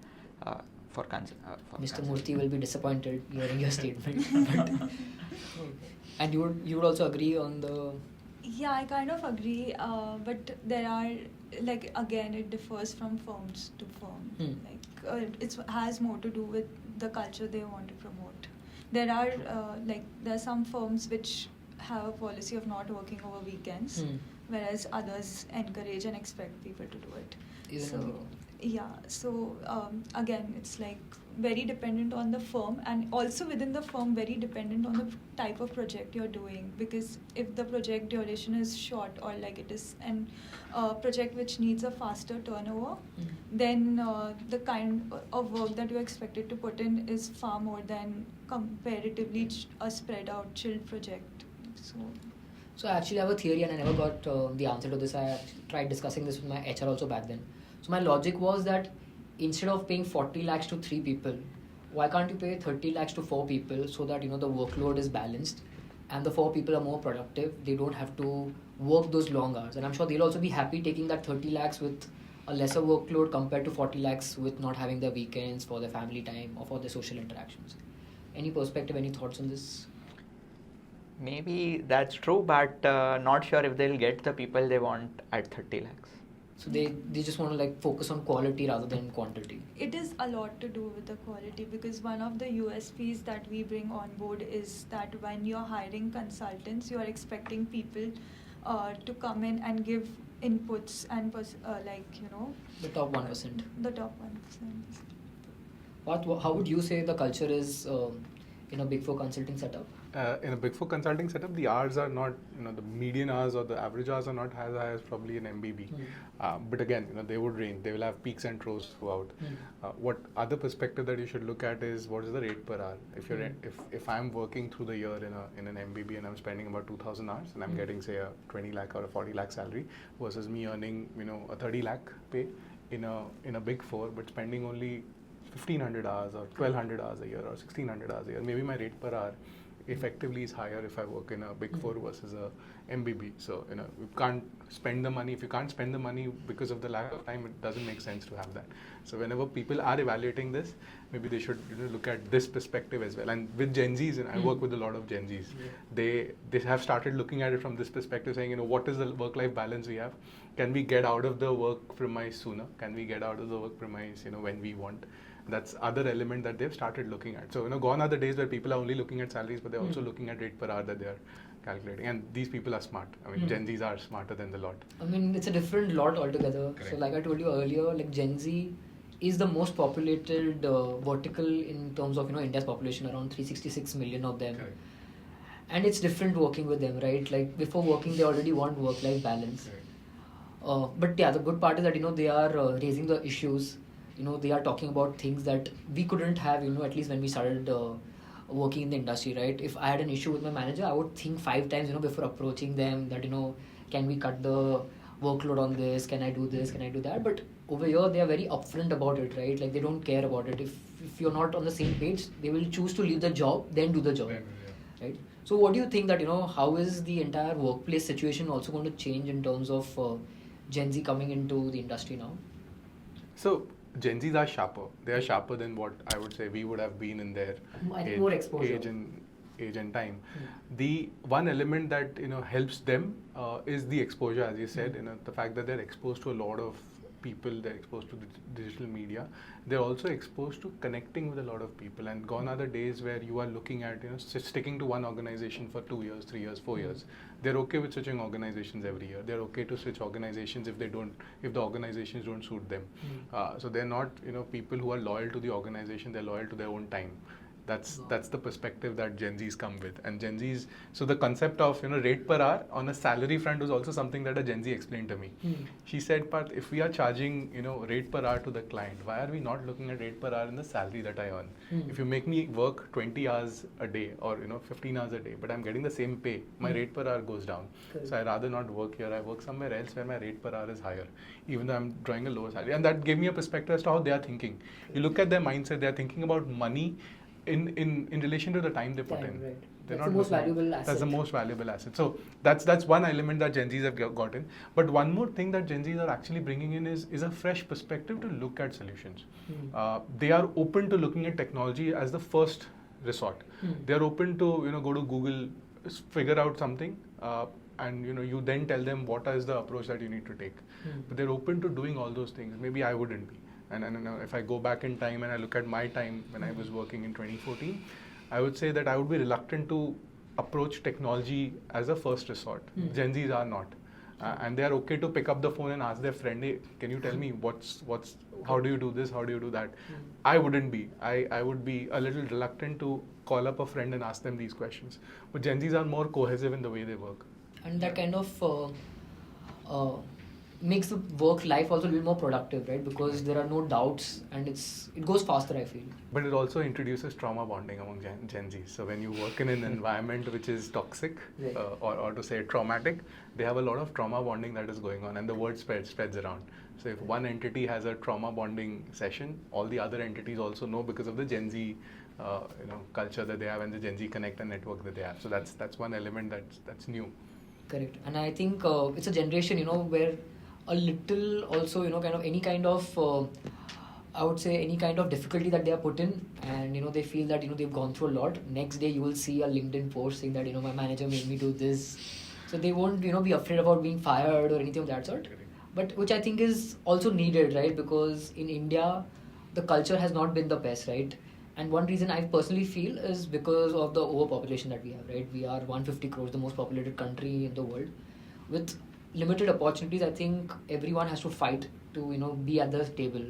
for Mr. Murthy will be disappointed hearing your statement. But, and you would also agree on the... Yeah, I kind of agree, but there are, like, again, it differs from firms to firm. Like, it has more to do with the culture they want to promote. There are some firms which have a policy of not working over weekends, whereas others encourage and expect people to do it. Again, it's like very dependent on the firm, and also within the firm very dependent on the type of project you're doing, because if the project duration is short or like it is a project which needs a faster turnover, then the kind of work that you're expected to put in is far more than comparatively a spread out chilled project. So actually I have a theory and I never got the answer to this. I tried discussing this with my HR also back then. So my logic was that instead of paying 40 lakhs to 3 people, why can't you pay 30 lakhs to 4 people so that the workload is balanced and the 4 people are more productive. They don't have to work those long hours, and I'm sure they'll also be happy taking that 30 lakhs with a lesser workload compared to 40 lakhs with not having their weekends for their family time or for their social interactions. Any perspective, any thoughts on this? Maybe that's true, but not sure if they'll get the people they want at 30 lakhs. So they just want to focus on quality rather than quantity. It is a lot to do with the quality, because one of the USPs that we bring on board is that when you're hiring consultants, you're expecting people to come in and give inputs and the top 1%. The top 1%. How would you say the culture is in a Big Four consulting setup? In a Big Four consulting setup, the hours are not, the median hours or the average hours are not as high as probably an MBB. But again, they would range. They will have peaks and troughs throughout. What other perspective that you should look at is what is the rate per hour. If I'm working through the year in an MBB and I'm spending about 2,000 hours and I'm getting say a 20 lakh or a 40 lakh salary versus me earning a 30 lakh pay in a Big Four, but spending only 1,500 hours or 1,200 hours a year or 1,600 hours a year, maybe my rate per hour effectively is higher if I work in a Big Four versus a MBB. So you can't spend the money. If you can't spend the money because of the lack of time, it doesn't make sense to have that. So whenever people are evaluating this, maybe they should look at this perspective as well. And with Gen Zs, and I work with a lot of Gen Zs, they have started looking at it from this perspective, saying what is the work-life balance we have? Can we get out of the work premise sooner? Can we get out of the work premise when we want? That's other element that they've started looking at. So gone are the days where people are only looking at salaries, but they're also looking at rate per hour that they are calculating. And these people are smart. I mean, Gen Zs are smarter than the lot. I mean, it's a different lot altogether. Correct. So like I told you earlier, Gen Z is the most populated vertical in terms of India's population, around 366 million of them. Correct. And it's different working with them, right? Like before working, they already want work-life balance. But yeah, the good part is that they are raising the issues. They are talking about things that we couldn't have, at least when we started working in the industry, right? If I had an issue with my manager, I would think 5 times, before approaching them that, can we cut the workload on this? Can I do this? Can I do that? But over here, they are very upfront about it, right? Like they don't care about it. If you're not on the same page, they will choose to leave the job, then do the job, right? So what do you think that, how is the entire workplace situation also going to change in terms of Gen Z coming into the industry now? So Gen Zs are sharper. They are sharper than what I would say we would have been in their more exposure. age and time. The one element that helps them is the exposure, as you said, the fact that they're exposed to a lot of people, they're exposed to the digital media, they're also exposed to connecting with a lot of people. And gone are the days where you are looking at, sticking to one organization for 2 years, 3 years, 4 years. They're okay with switching organizations every year. They're okay to switch organizations if the organizations don't suit them. So they're not, people who are loyal to the organization, they're loyal to their own time. That's the perspective that Gen Zs come with. And Gen Zs, so the concept of rate per hour on a salary front was also something that a Gen Z explained to me. She said, Parth, if we are charging rate per hour to the client, why are we not looking at rate per hour in the salary that I earn? If you make me work 20 hours a day or 15 hours a day, but I'm getting the same pay, my rate per hour goes down. So I rather not work here. I work somewhere else where my rate per hour is higher, even though I'm drawing a lower salary. And that gave me a perspective as to how they are thinking. You look at their mindset, they are thinking about money in relation to the time they put in. Right. They're That's not the most looking- valuable asset. That's the most valuable asset. So that's one element that Gen Zs have gotten. But one more thing that Gen Zs are actually bringing in is a fresh perspective to look at solutions. They are open to looking at technology as the first resort. They are open to go to Google, figure out something, and you then tell them what is the approach that you need to take. But they're open to doing all those things. Maybe I wouldn't be. And if I go back in time and I look at my time when I was working in 2014, I would say that I would be reluctant to approach technology as a first resort. Gen Zs are not. And they are okay to pick up the phone and ask their friend, hey, can you tell me how do you do this, how do you do that? I wouldn't be. I would be a little reluctant to call up a friend and ask them these questions. But Gen Zs are more cohesive in the way they work. And that kind of makes the work life also a little more productive, right? Because there are no doubts and it goes faster, I feel. But it also introduces trauma bonding among Gen Zs. So when you work in an environment which is toxic, Right. or to say traumatic, they have a lot of trauma bonding that is going on, and the word spreads around. So if one entity has a trauma bonding session, all the other entities also know because of the Gen Z culture that they have and the Gen Z Connect and network that they have. So that's one element that's new. Correct. And I think it's a generation, where a little also, kind of any kind of, I would say any kind of difficulty that they are put in, and, they feel that, they've gone through a lot. Next day you will see a LinkedIn post saying that, my manager made me do this. So they won't, be afraid about being fired or anything of that sort. But which I think is also needed, right? Because in India, the culture has not been the best, right? And one reason I personally feel is because of the overpopulation that we have, right? We are 150 crores, the most populated country in the world. With limited opportunities, I think everyone has to fight to, be at the table.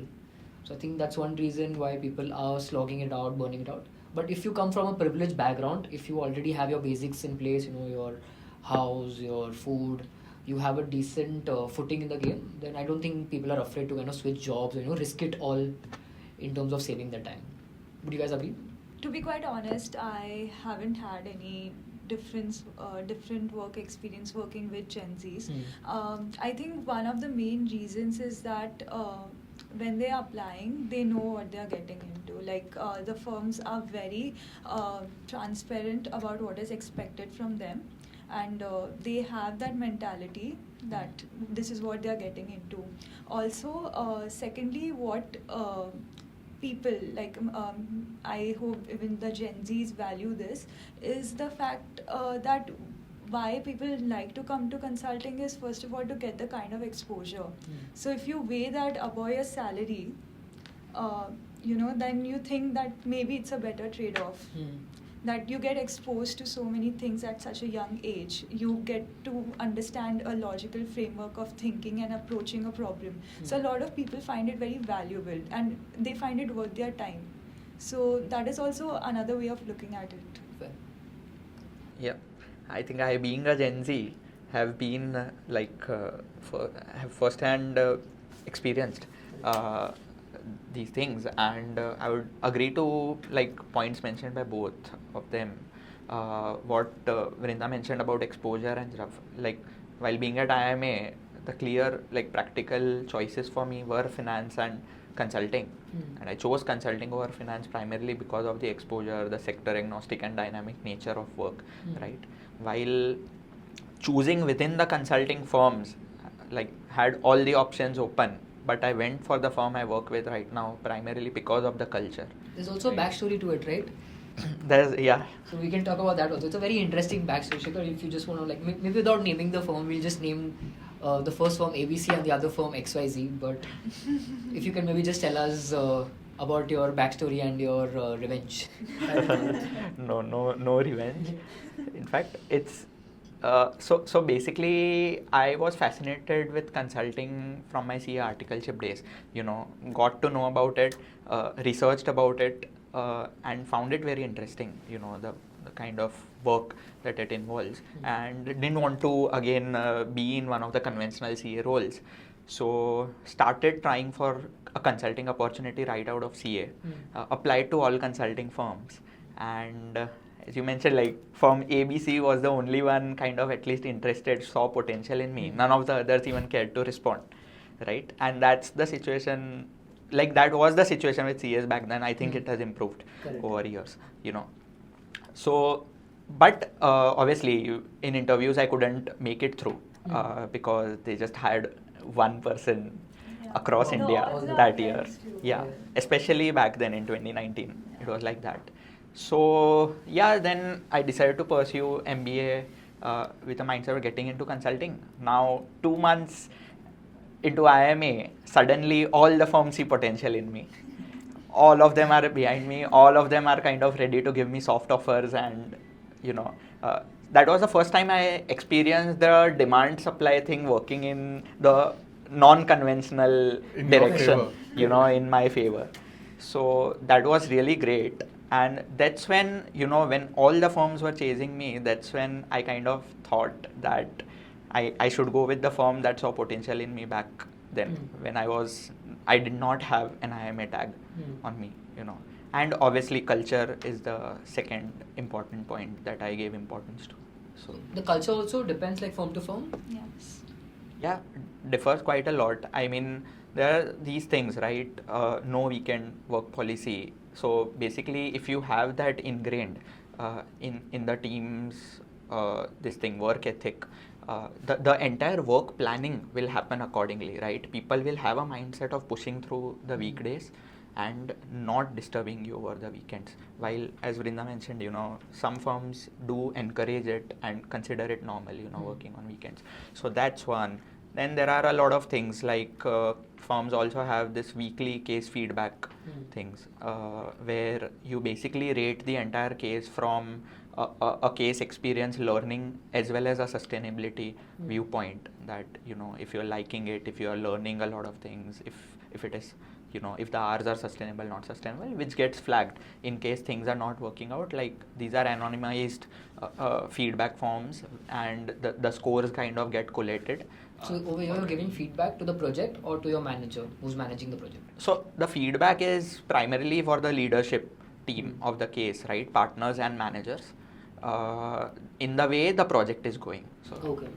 So I think that's one reason why people are slogging it out, burning it out. But if you come from a privileged background, if you already have your basics in place, your house, your food, you have a decent footing in the game, then I don't think people are afraid to kind of switch jobs or, risk it all in terms of saving their time. Would you guys agree? To be quite honest, I haven't had any different work experience working with Gen Zs. I think one of the main reasons is that when they're applying, they know what they're getting into. Like the firms are very transparent about what is expected from them, and they have that mentality that this is what they're getting into. Also, secondly, what people like I hope even the Gen Zs value this is the fact that why people like to come to consulting is first of all to get the kind of exposure. So if you weigh that above your salary, then you think that maybe it's a better trade-off. That you get exposed to so many things at such a young age. You get to understand a logical framework of thinking and approaching a problem. So a lot of people find it very valuable and they find it worth their time. So that is also another way of looking at it. Fair. Yeah, I think I, being a Gen Z, have been have first-hand experienced these things, and I would agree to points mentioned by both of them. What Vrinda mentioned about exposure and stuff. While being at IIM A, the clear practical choices for me were finance and consulting, and I chose consulting over finance primarily because of the exposure, the sector agnostic and dynamic nature of work, right? While choosing within the consulting firms, had all the options open, but I went for the firm I work with right now primarily because of the culture. There's also a backstory to it, right? Yeah. So we can talk about that also. It's a very interesting backstory, Shikhar. If you just want to maybe without naming the firm, we'll just name the first firm ABC and the other firm XYZ, but if you can maybe just tell us about your backstory and your revenge. No revenge. In fact, it's so basically, I was fascinated with consulting from my CA articleship days. Got to know about it, researched about it, and found it very interesting. The kind of work that it involves, and didn't want to again be in one of the conventional CA roles. So started trying for a consulting opportunity right out of CA. Applied to all consulting firms, and as you mentioned, like firm ABC was the only one kind of at least interested, saw potential in me. None of the others even cared to respond, right? And that's the situation. Like that was the situation with CAs back then. I think it has improved over years. So, but obviously in interviews I couldn't make it through because they just had one person across India that year. Yeah, especially back then in 2019, it was like that. So yeah, then I decided to pursue MBA with a mindset of getting into consulting. Now 2 months into IIM A, suddenly all the firms see potential in me. All of them are behind me. All of them are kind of ready to give me soft offers, and that was the first time I experienced the demand supply thing working in the non-conventional direction, in my favor. So that was really great. And that's when, when all the firms were chasing me, that's when I kind of thought that I should go with the firm that saw potential in me back then, when I did not have an IIM A tag on me, And obviously culture is the second important point that I gave importance to. So the culture also depends like firm to firm? Yes. Yeah, differs quite a lot. I mean, there are these things, right? No weekend work policy. So basically, if you have that ingrained in the team's this thing, work ethic, the entire work planning will happen accordingly, right? People will have a mindset of pushing through the weekdays and not disturbing you over the weekends. While, as Vrinda mentioned, some firms do encourage it and consider it normal, working on weekends. So that's one. Then there are a lot of things like firms also have this weekly case feedback things where you basically rate the entire case from a case experience learning as well as a sustainability viewpoint, that if you're liking it, if you're learning a lot of things, if it is if the hours are sustainable, not sustainable, which gets flagged in case things are not working out. Like these are anonymized feedback forms, and the scores kind of get collated. So over here, you're giving feedback to the project or to your manager who's managing the project? So the feedback is primarily for the leadership team of the case, right? Partners and managers, in the way the project is going. So, okay.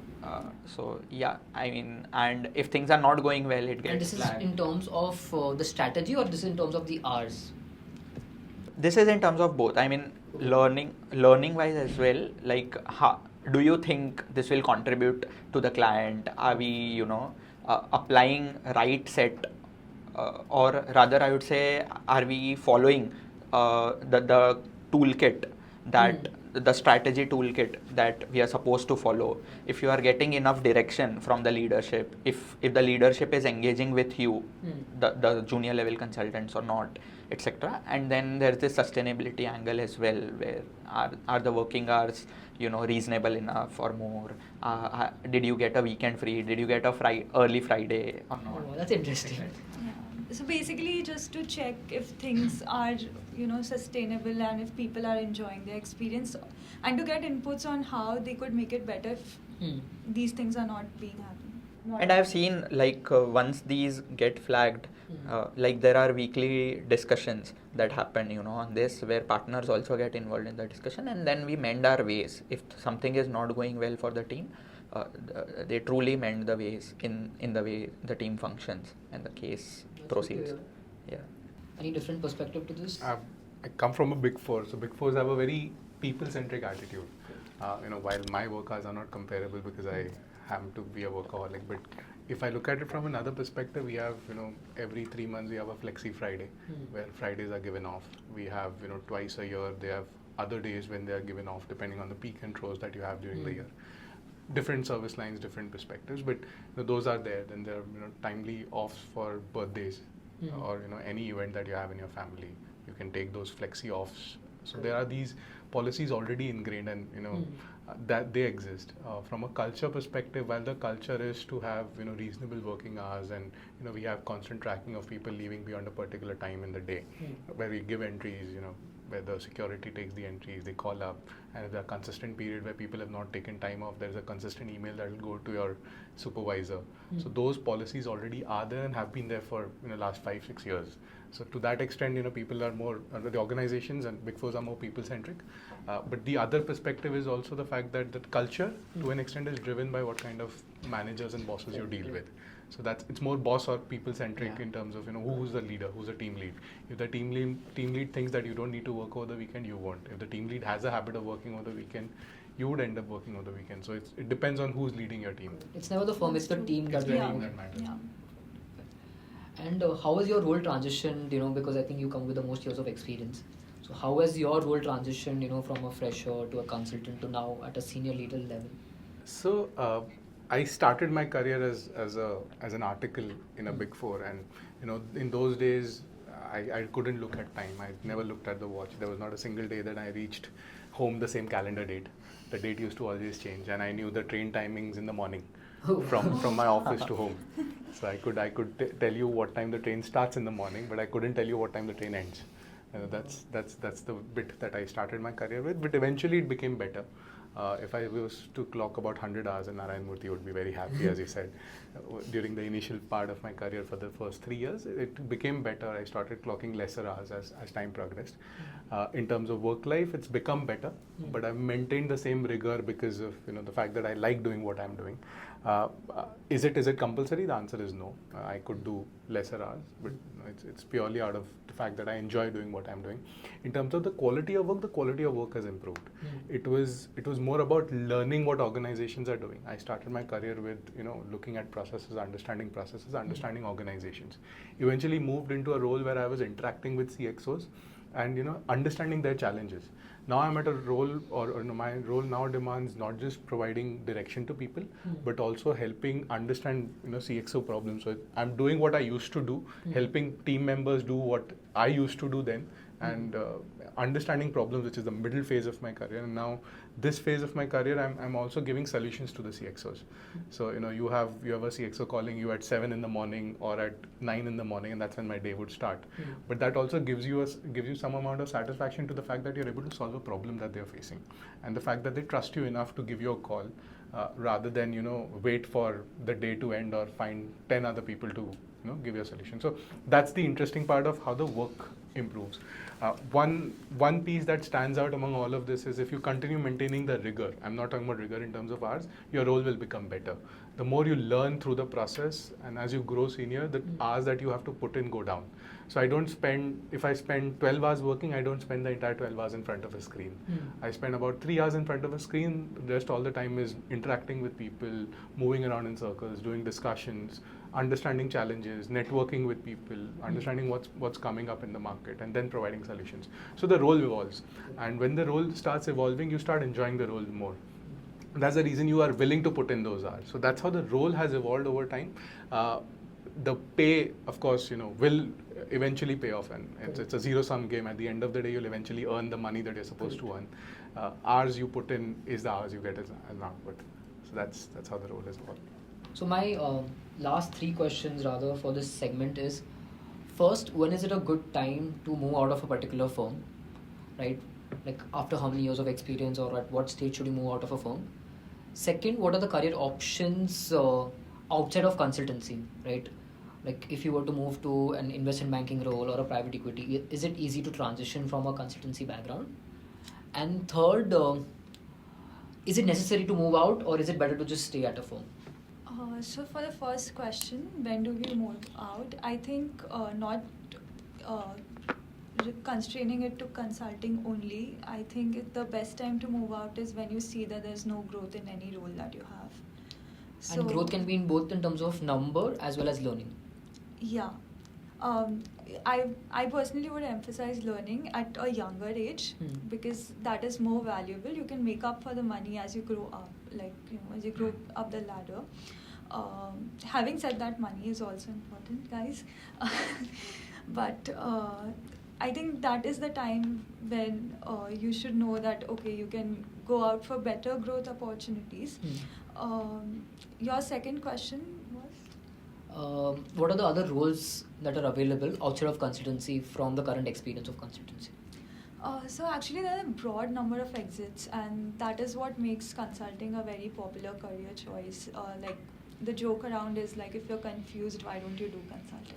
So yeah, I mean, and if things are not going well, it gets And this flagged. is in terms of the strategy, or this is in terms of the hours? This is in terms of both. I mean, learning wise as well. Like, do you think this will contribute to the client? Are we, applying right set, or rather, I would say, are we following the toolkit that the strategy toolkit that we are supposed to follow? If you are getting enough direction from the leadership, if the leadership is engaging with you, the junior level consultants or not, etc. And then there's this sustainability angle as well, where are the working hours reasonable enough or more? Did you get a weekend free? Did you get a early Friday or not? Oh, that's interesting. Yeah. So basically, just to check if things are sustainable and if people are enjoying their experience, and to get inputs on how they could make it better if these things are not being happening. And I've seen once these get flagged, like there are weekly discussions that happen on this, where partners also get involved in the discussion, and then we mend our ways. If something is not going well for the team, they truly mend the ways in the way the team functions and the case proceeds. Yeah. Any different perspective to this? I come from a big four, so big fours have a very people-centric attitude. While my work hours are not comparable because I happen to be a workaholic, but if I look at it from another perspective, we have, every 3 months we have a Flexi Friday, where Fridays are given off. We have, twice a year, they have other days when they are given off, depending on the peak intros that you have during the year. different service lines, different perspectives, but those are there. Then there are timely offs for birthdays or any event that you have in your family. You can take those flexi offs. So there are these policies already ingrained, and that they exist. From a culture perspective, while the culture is to have reasonable working hours, and we have constant tracking of people leaving beyond a particular time in the day, where we give entries, where the security takes the entries, they call up, and if there's a consistent period where people have not taken time off, there's a consistent email that will go to your supervisor. So those policies already are there and have been there for last 5-6 years. So to that extent, people are more, the organizations and Big Fours are more people-centric. But the other perspective is also the fact that the culture, to an extent, is driven by what kind of managers and bosses you deal with. So it's more boss or people-centric in terms of who's the leader, who's the team lead. If the team lead thinks that you don't need to work over the weekend, you won't. If the team lead has a habit of working over the weekend, you would end up working over the weekend. So it depends on who's leading your team. It's never the firm, it's the team that matters. Yeah. And how has your role transitioned, because I think you come with the most years of experience. So how has your role transitioned, from a fresher to a consultant to now at a senior leader level? So I started my career as an article in a Big Four, and in those days I couldn't look at time. I never looked at the watch. There was not a single day that I reached home the same calendar date. The date used to always change, and I knew the train timings in the morning from my office to home. So I could tell you what time the train starts in the morning, but I couldn't tell you what time the train ends. That's the bit that I started my career with, but eventually it became better. If I was to clock about 100 hours, and Narayan Murthy would be very happy, as he said. During the initial part of my career for the first 3 years, it became better. I started clocking lesser hours as time progressed. In terms of work life, it's become better, but I've maintained the same rigor because of the fact that I like doing what I'm doing. Is it compulsory? The answer is no. I could do lesser hours, but it's purely out of the fact that I enjoy doing what I'm doing. In terms of the quality of work has improved. It was more about learning what organizations are doing. I started my career with looking at processes, understanding organizations. Eventually moved into a role where I was interacting with CXOs and understanding their challenges. Now I'm at a role, or my role now demands not just providing direction to people, but also helping understand CXO problems. So I'm doing what I used to do, helping team members do what I used to do then, and understanding problems, which is the middle phase of my career. And now this phase of my career, I'm also giving solutions to the CXOs. So you have a CXO calling you at 7 in the morning or at 9 in the morning, and that's when my day would start. But that also gives you some amount of satisfaction to the fact that you're able to solve a problem that they're facing, and the fact that they trust you enough to give you a call, rather than wait for the day to end or find 10 other people to give you a solution. So that's the interesting part of how the work improves. One piece that stands out among all of this is if you continue maintaining the rigor, I'm not talking about rigor in terms of hours, your role will become better. The more you learn through the process, and as you grow senior, the hours that you have to put in go down. So if I spend 12 hours working, I don't spend the entire 12 hours in front of a screen. I spend about 3 hours in front of a screen. The rest all the time is interacting with people, moving around in circles, doing discussions, understanding challenges, networking with people, understanding what's coming up in the market, and then providing solutions. So the role evolves, and when the role starts evolving, you start enjoying the role more. That's the reason you are willing to put in those hours. So that's how the role has evolved over time. The pay, of course, will eventually pay off, and it's a zero-sum game. At the end of the day, you'll eventually earn the money that you're supposed to earn. Hours you put in is the hours you get as an output. So that's how the role has evolved. So my last 3 questions rather for this segment is, first, when is it a good time to move out of a particular firm, right? Like after how many years of experience, or at what stage should you move out of a firm? Second, what are the career options outside of consultancy, right? Like if you were to move to an investment banking role or a private equity, is it easy to transition from a consultancy background? And third, is it necessary to move out, or is it better to just stay at a firm? So for the first question, when do we move out? I think not constraining it to consulting only. I think the best time to move out is when you see that there's no growth in any role that you have. So, and growth can be in both in terms of number as well as learning. Yeah. I personally would emphasize learning at a younger age because that is more valuable. You can make up for the money as you grow up. like as you grow up the ladder. Having said that, money is also important, guys. But I think that is the time when you should know that okay, you can go out for better growth opportunities. Your second question was? What are the other roles that are available outside of consultancy from the current experience of consultancy? So actually there are a broad number of exits, and that is what makes consulting a very popular career choice. Like the joke around is like, if you're confused, why don't you do consulting?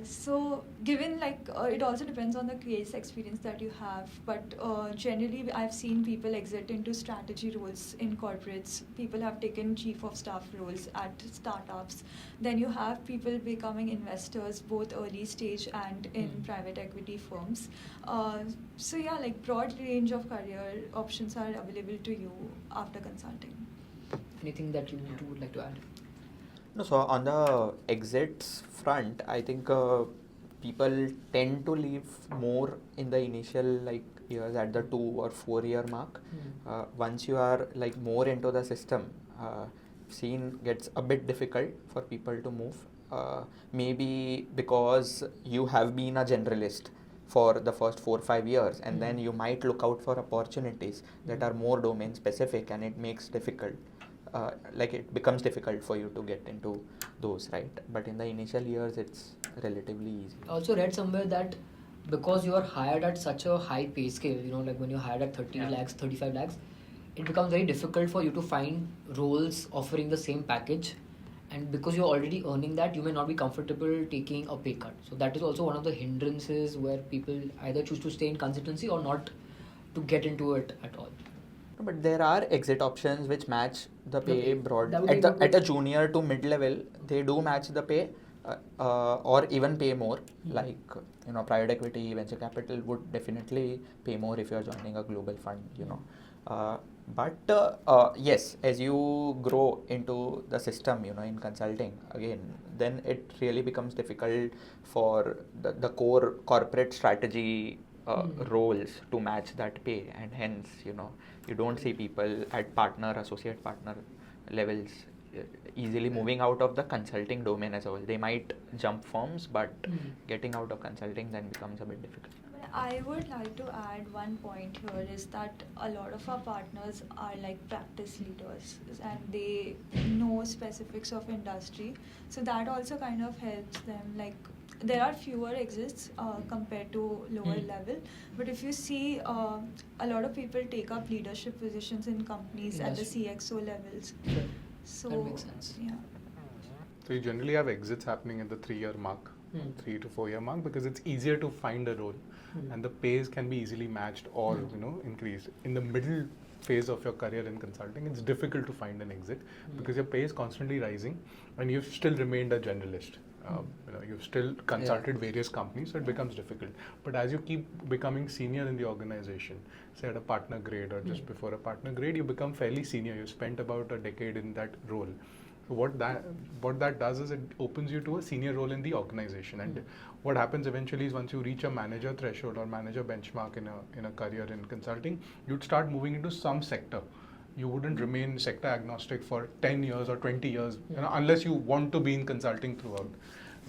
So given it also depends on the case experience that you have, but generally I've seen people exit into strategy roles in corporates. People have taken chief of staff roles at startups. Then you have people becoming investors, both early stage and in private equity firms. So yeah, like broad range of career options are available to you after consulting. Anything that you would like to add? No, so on the exits front, I think people tend to leave more in the initial years at the 2 or 4 year mark. Once you are more into the system, scene gets a bit difficult for people to move. Maybe because you have been a generalist for the first 4 or 5 years, and then you might look out for opportunities that are more domain specific, and it makes difficult. It becomes difficult for you to get into those, right? But in the initial years, it's relatively easy. I also read somewhere that because you are hired at such a high pay scale, like when you're hired at 30 lakhs, 35 lakhs, it becomes very difficult for you to find roles offering the same package. And because you're already earning that, you may not be comfortable taking a pay cut. So that is also one of the hindrances where people either choose to stay in consultancy or not to get into it at all. But there are exit options which match the pay broad. That would At a junior to mid level, they do match the pay or even pay more. Private equity, venture capital would definitely pay more if you are joining a global fund, But yes, as you grow into the system, in consulting, again, then it really becomes difficult for the core corporate strategy roles to match that pay, and hence, you don't see people at partner, associate partner levels easily moving out of the consulting domain as a whole. They might jump firms, but getting out of consulting then becomes a bit difficult. I would like to add one point here is that a lot of our partners are like practice leaders and they know specifics of industry. So that also kind of helps them. There are fewer exits compared to lower level, but if you see a lot of people take up leadership positions in companies at the CXO levels. Sure. So that makes sense. Yeah. So you generally have exits happening at the 3 year mark, 3 to 4 year mark, because it's easier to find a role and the pays can be easily matched or increased. In the middle phase of your career in consulting, it's difficult to find an exit because your pay is constantly rising and you've still remained a generalist. You've still consulted various companies, so it becomes difficult. But as you keep becoming senior in the organization, say at a partner grade or just before a partner grade, you become fairly senior. You spent about a decade in that role. So what that does is it opens you to a senior role in the organization. And what happens eventually is once you reach a manager threshold or manager benchmark in a career in consulting, you'd start moving into some sector. You wouldn't remain sector agnostic for 10 years or 20 years, unless you want to be in consulting throughout.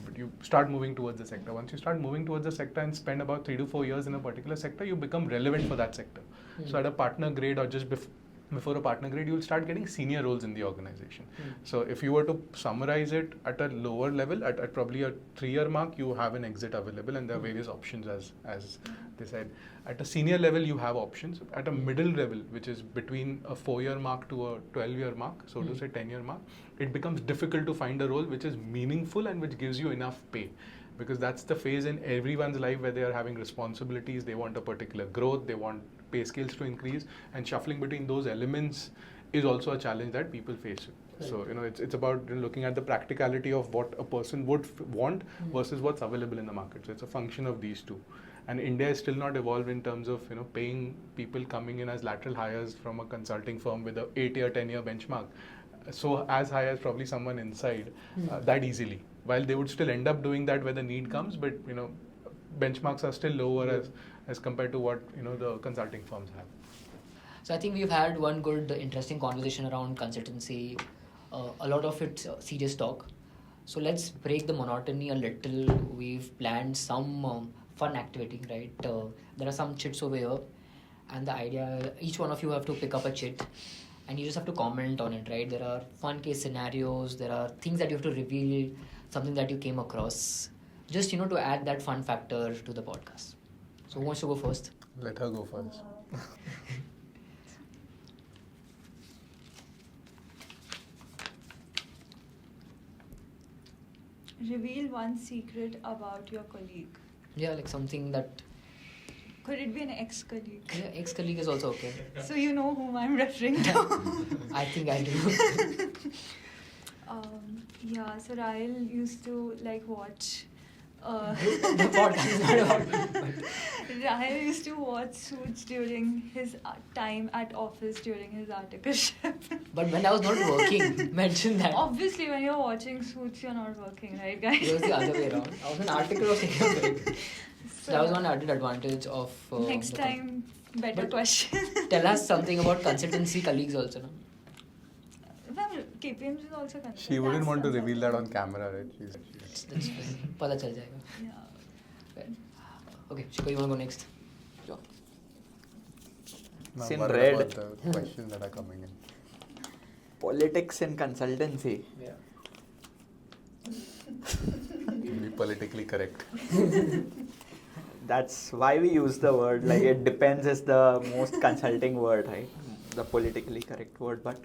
But you start moving towards the sector. Once you start moving towards the sector and spend about 3 to 4 years in a particular sector, you become relevant for that sector. So at a partner grade or just before a partner grade, you will start getting senior roles in the organization. So if you were to summarize it at a lower level, at probably a 3 year mark, you have an exit available and there are various options as they said. At a senior level, you have options. At a middle level, which is between a 4 year mark to a 12 year mark, so to say 10 year mark, it becomes difficult to find a role which is meaningful and which gives you enough pay. Because that's the phase in everyone's life where they are having responsibilities, they want a particular growth, they want pay scales to increase, and shuffling between those elements is also a challenge that people face. Right. So it's about looking at the practicality of what a person would want versus what's available in the market. So it's a function of these two. And India is still not evolved in terms of paying people coming in as lateral hires from a consulting firm with a 8 year, 10 year benchmark. So as high as probably someone inside that easily. While they would still end up doing that where the need comes, but benchmarks are still lower as compared to what the consulting firms have. So I think we've had one good, interesting conversation around consultancy. A lot of it's serious talk. So let's break the monotony a little. We've planned some fun activity, right? There are some chits over here, and the idea, each one of you have to pick up a chit, and you just have to comment on it, right? There are fun case scenarios. There are things that you have to reveal, something that you came across, just to add that fun factor to the podcast. So who wants to go first? Let her go first. Reveal one secret about your colleague. Yeah, like something that. Could it be an ex-colleague? Yeah, ex-colleague is also okay. So you know whom I'm referring to. I think I do. Yeah, so Rahil used to watch. The podcast is not about me. Rahil used to watch Suits during his time at office during his articleship. But when I was not working, mention that. Obviously, when you're watching Suits, you're not working, right, guys? It was the other way around. I was an article of taking a break. So that was one added advantage of. Next time, better But question. Tell us something about consultancy colleagues also, no? Well, KPMG is also considered. She wouldn't want to reveal that on camera, right? That's fine. Pata chal jayega. Yeah. Right. Okay, Shikhar, you want to go next? Sure. I'm It's in worried red. about the questions that are coming in. Politics in consultancy. Yeah. Be politically correct. That's why we use the word, like it depends is the most consulting word, right? The politically correct word. But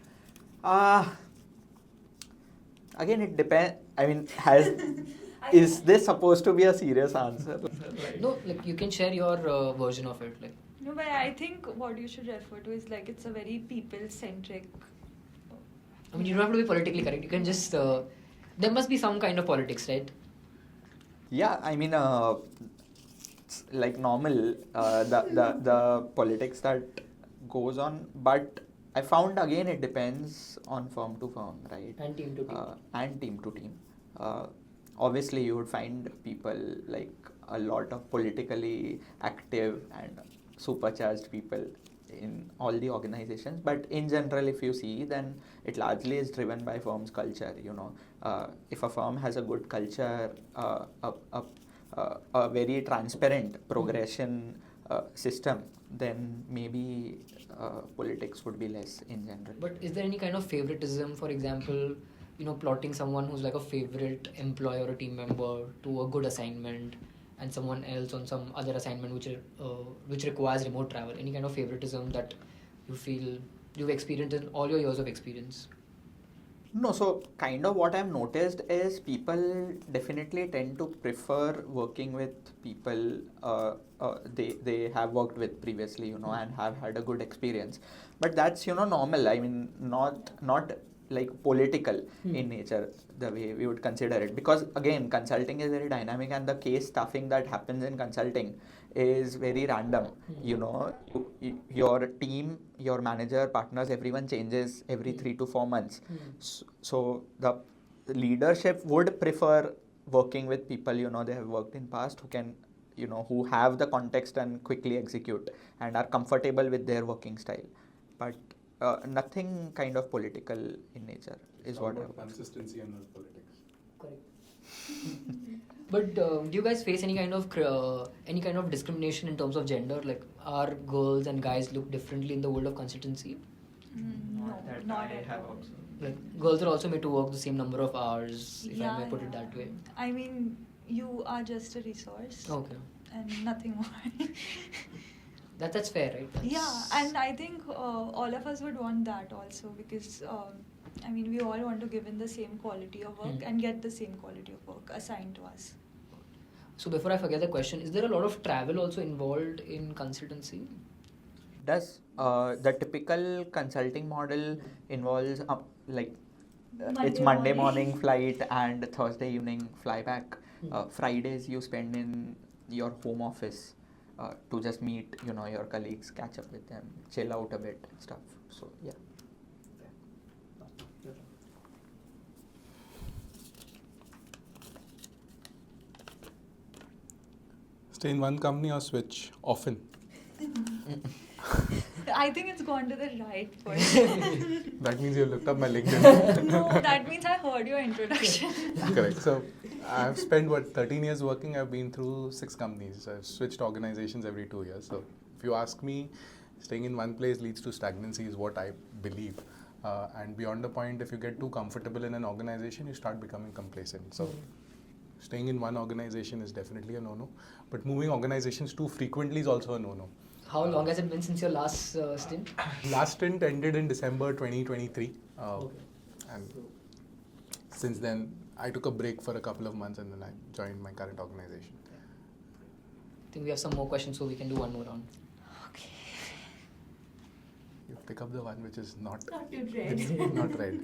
again, it depends. I mean, is this supposed to be a serious answer? No, like you can share your version of it. Like. No, but I think what you should refer to is it's a very people-centric. I mean, you don't have to be politically correct. You can just. There must be some kind of politics, right? Yeah, I mean, it's like normal, the politics that goes on, but I found again it depends on firm to firm, right? And team to team. And team to team. Obviously, you would find people like a lot of politically active and supercharged people in all the organizations, but in general, if you see, then it largely is driven by firm's culture. If a firm has a good culture, a very transparent progression system, then maybe politics would be less in general. But is there any kind of favoritism, for example, plotting someone who's like a favorite employee or a team member to a good assignment and someone else on some other assignment which requires remote travel? Any kind of favoritism that you feel you've experienced in all your years of experience? No, so kind of what I've noticed is people definitely tend to prefer working with people they have worked with previously, and have had a good experience. But that's, normal. I mean, not like political in nature, the way we would consider it. Because again, consulting is very dynamic, and the case stuffing that happens in consulting is very random. Your team, your manager, partners, everyone changes every 3 to 4 months. So the leadership would prefer working with people, they have worked in past, who can, who have the context and quickly execute and are comfortable with their working style. But nothing kind of political in nature is what I would. Consistency and not politics. Correct. But do you guys face any kind of discrimination in terms of gender? Like, are girls and guys look differently in the world of consultancy? No, not at all. Like, girls are also made to work the same number of hours, if I may put it that way. I mean, you are just a resource. Okay. And nothing more. That's fair, right? Yeah, and I think all of us would want that also, because we all want to give in the same quality of work and get the same quality of work assigned to us. So before I forget the question, is there a lot of travel also involved in consultancy? Does the typical consulting model involves it's Monday morning flight and Thursday evening fly back. Fridays you spend in your home office to just meet your colleagues, catch up with them, chill out a bit and stuff. So yeah. Stay in one company or switch often? I think it's gone to the right person. That means you looked up my LinkedIn. No, that means I heard your introduction. Correct. So I've spent 13 years working. I've been through 6 companies. I've switched organizations every 2 years. So if you ask me, staying in one place leads to stagnancy is what I believe. And beyond the point, if you get too comfortable in an organization, you start becoming complacent. So staying in one organization is definitely a no-no. But moving organizations too frequently is also a no-no. How long has it been since your last stint? Last stint ended in December 2023. And since then, I took a break for a couple of months and then I joined my current organization. I think we have some more questions, so we can do one more round. Okay. You pick up the one which is not too red. It's not red.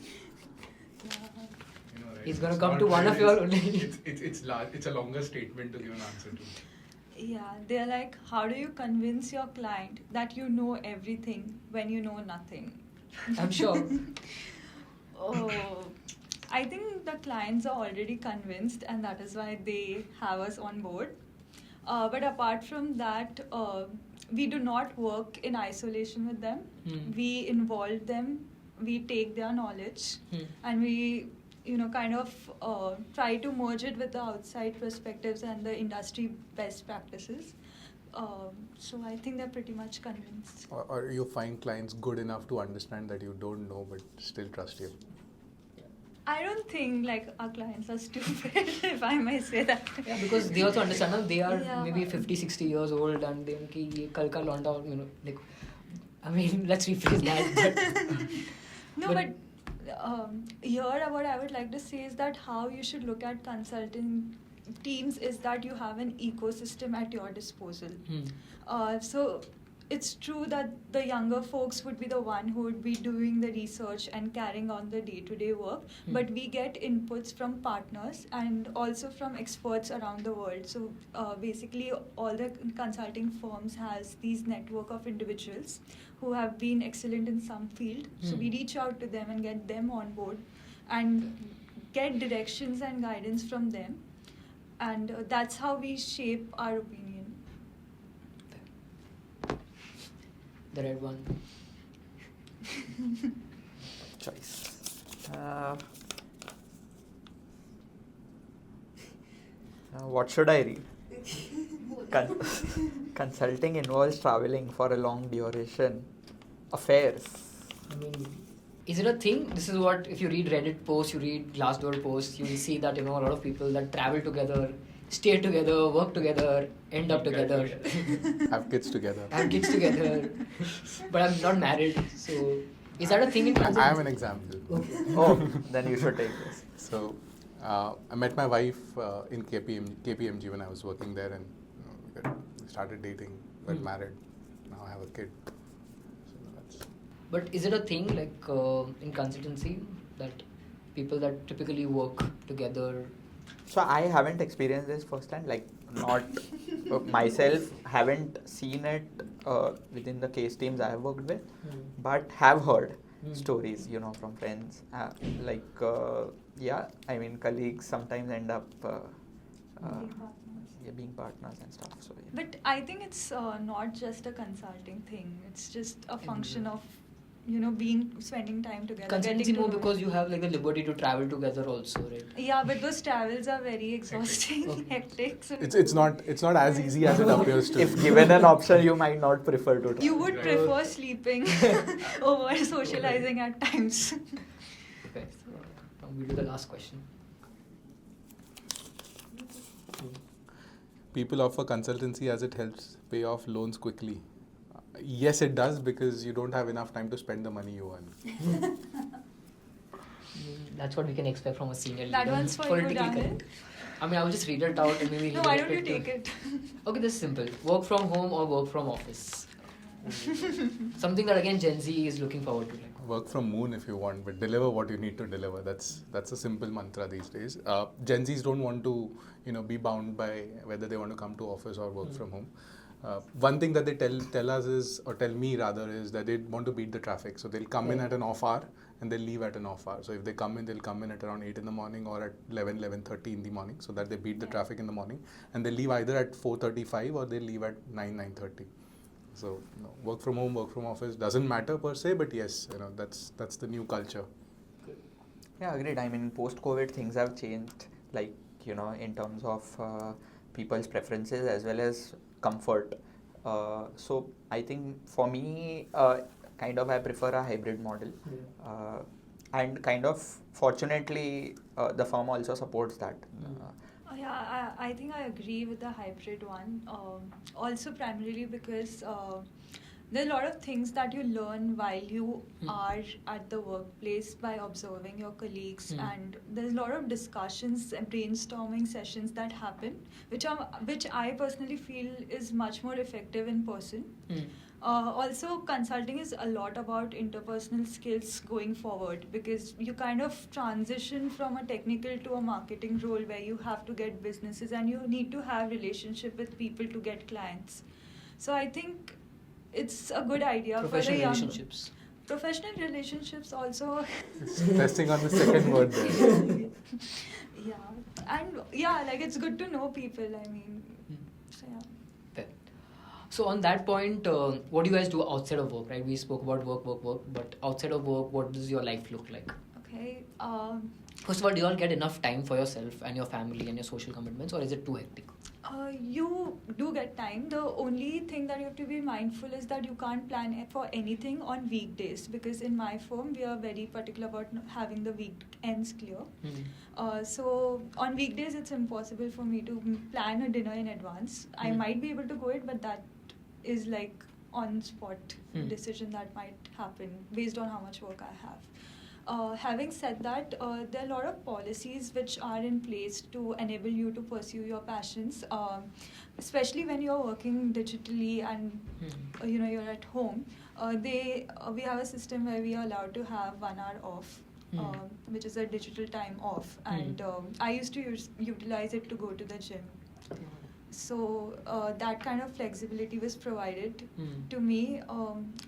He's gonna come to one of your only. It's a longer statement to give an answer to. Yeah, they're like, how do you convince your client that you know everything when you know nothing? I'm sure. Oh, I think the clients are already convinced, and that is why they have us on board. But apart from that, we do not work in isolation with them. We involve them, we take their knowledge, and we kind of try to merge it with the outside perspectives and the industry best practices. So I think they're pretty much convinced. Or you find clients good enough to understand that you don't know but still trust you. I don't think like our clients are stupid, if I may say that. Yeah, because they also understand that they are Yeah. maybe 50, 60 years old and they ki ye kal ka launda, like, I mean, let's rephrase that. No, but here what I would like to say is that how you should look at consulting teams is that you have an ecosystem at your disposal. So it's true that the younger folks would be the one who would be doing the research and carrying on the day-to-day work, but we get inputs from partners and also from experts around the world. So basically all the consulting firms has these network of individuals who have been excellent in some field. So we reach out to them and get them on board and get directions and guidance from them. And that's how we shape our opinion. The red one. Choice. What should I read? Consulting involves traveling for a long duration. Affairs. I mean, is it a thing? This is what, if you read Reddit posts, you read Glassdoor posts, you will see that, a lot of people that travel together, stay together, work together, end up together. Have kids together. Have kids together. But I'm not married, so is that a thing in consulting? I am an example. Okay. Oh, then you should take this. So I met my wife in KPMG when I was working there, and we started dating, got married. Now I have a kid. So that's. But is it a thing like in consultancy that people that typically work together? So I haven't experienced this firsthand, like not myself, haven't seen it within the case teams I have worked with, but have heard stories, from friends. I mean, colleagues sometimes end up being partners and stuff. So yeah. But I think it's not just a consulting thing. It's just a function of spending time together. Consultancy more because you have like the liberty to travel together also, right? Yeah, but those travels are very exhausting, hectic. So It's not as easy as it appears to. If given an option, you might not prefer to travel. you would prefer sleeping over socializing at times. Okay, so now we'll do the last question. People offer consultancy as it helps pay off loans quickly. Yes, it does, because you don't have enough time to spend the money you earn. That's what we can expect from a senior That leader. one's for you, Politically Daniel. correct. I mean, I will just read it out and maybe No, why don't you redirect take it? Okay, this is simple. Work from home or work from office? Something that again Gen Z is looking forward to. Work from moon if you want, but deliver what you need to deliver. That's a simple mantra these days. Gen Zs don't want to be bound by whether they want to come to office or work from home. One thing that they tell us is, or tell me rather, is that they want to beat the traffic. So they'll come in at an off hour and they'll leave at an off hour. So if they come in, they'll come in at around 8 in the morning or at 11:30 in the morning, so that they beat the traffic in the morning. And they leave either at 4:35 or they leave at 9:30. So work from home, work from office doesn't matter per se, but yes, that's the new culture. Yeah, agreed. I mean, post-COVID, things have changed, like, in terms of people's preferences as well as comfort. So I think for me, kind of I prefer a hybrid model. And kind of, fortunately, the firm also supports that. Yeah, I think I agree with the hybrid one. Also, primarily because there are a lot of things that you learn while you are at the workplace by observing your colleagues, and there's a lot of discussions and brainstorming sessions that happen, which I personally feel is much more effective in person. Also, consulting is a lot about interpersonal skills going forward, because you kind of transition from a technical to a marketing role where you have to get businesses and you need to have relationship with people to get clients. So I think it's a good idea for Professional the young relationships. Professional relationships also. Testing on the second word there. Yeah, and yeah, like it's good to know people. I mean, so yeah. Fair. So on that point, what do you guys do outside of work, right? We spoke about work, but outside of work, what does your life look like? Okay. First of all, do you all get enough time for yourself and your family and your social commitments, or is it too hectic? You do get time. The only thing that you have to be mindful is that you can't plan for anything on weekdays, because in my firm we are very particular about having the weekends clear. So on weekdays it's impossible for me to plan a dinner in advance. I might be able to go it, but that is like on spot decision that might happen based on how much work I have. Having said that, there are a lot of policies which are in place to enable you to pursue your passions, especially when you're working digitally and you're at home. We have a system where we are allowed to have 1 hour off, which is a digital time off, and I used to utilize it to go to the gym. So that kind of flexibility was provided to me.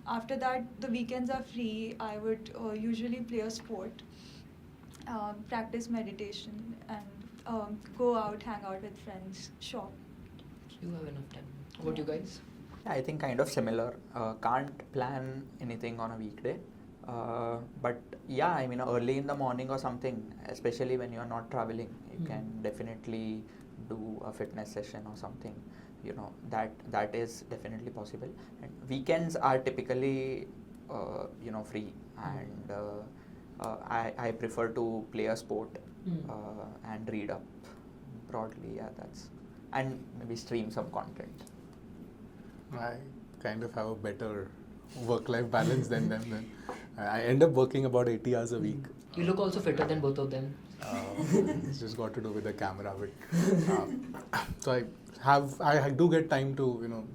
After that, the weekends are free. I would usually play a sport, practice meditation, and go out, hang out with friends, shop. You have enough time. What about you guys? I think kind of similar. Can't plan anything on a weekday. But yeah, I mean, early in the morning or something, especially when you're not traveling, you can definitely do a fitness session or something. That is definitely possible. And weekends are typically free, and I prefer to play a sport and read up broadly. Yeah, and maybe stream some content. I kind of have a better work-life balance than them. Then I end up working about 80 hours a week. You look also fitter than both of them. It's just got to do with the camera, but so I do get time to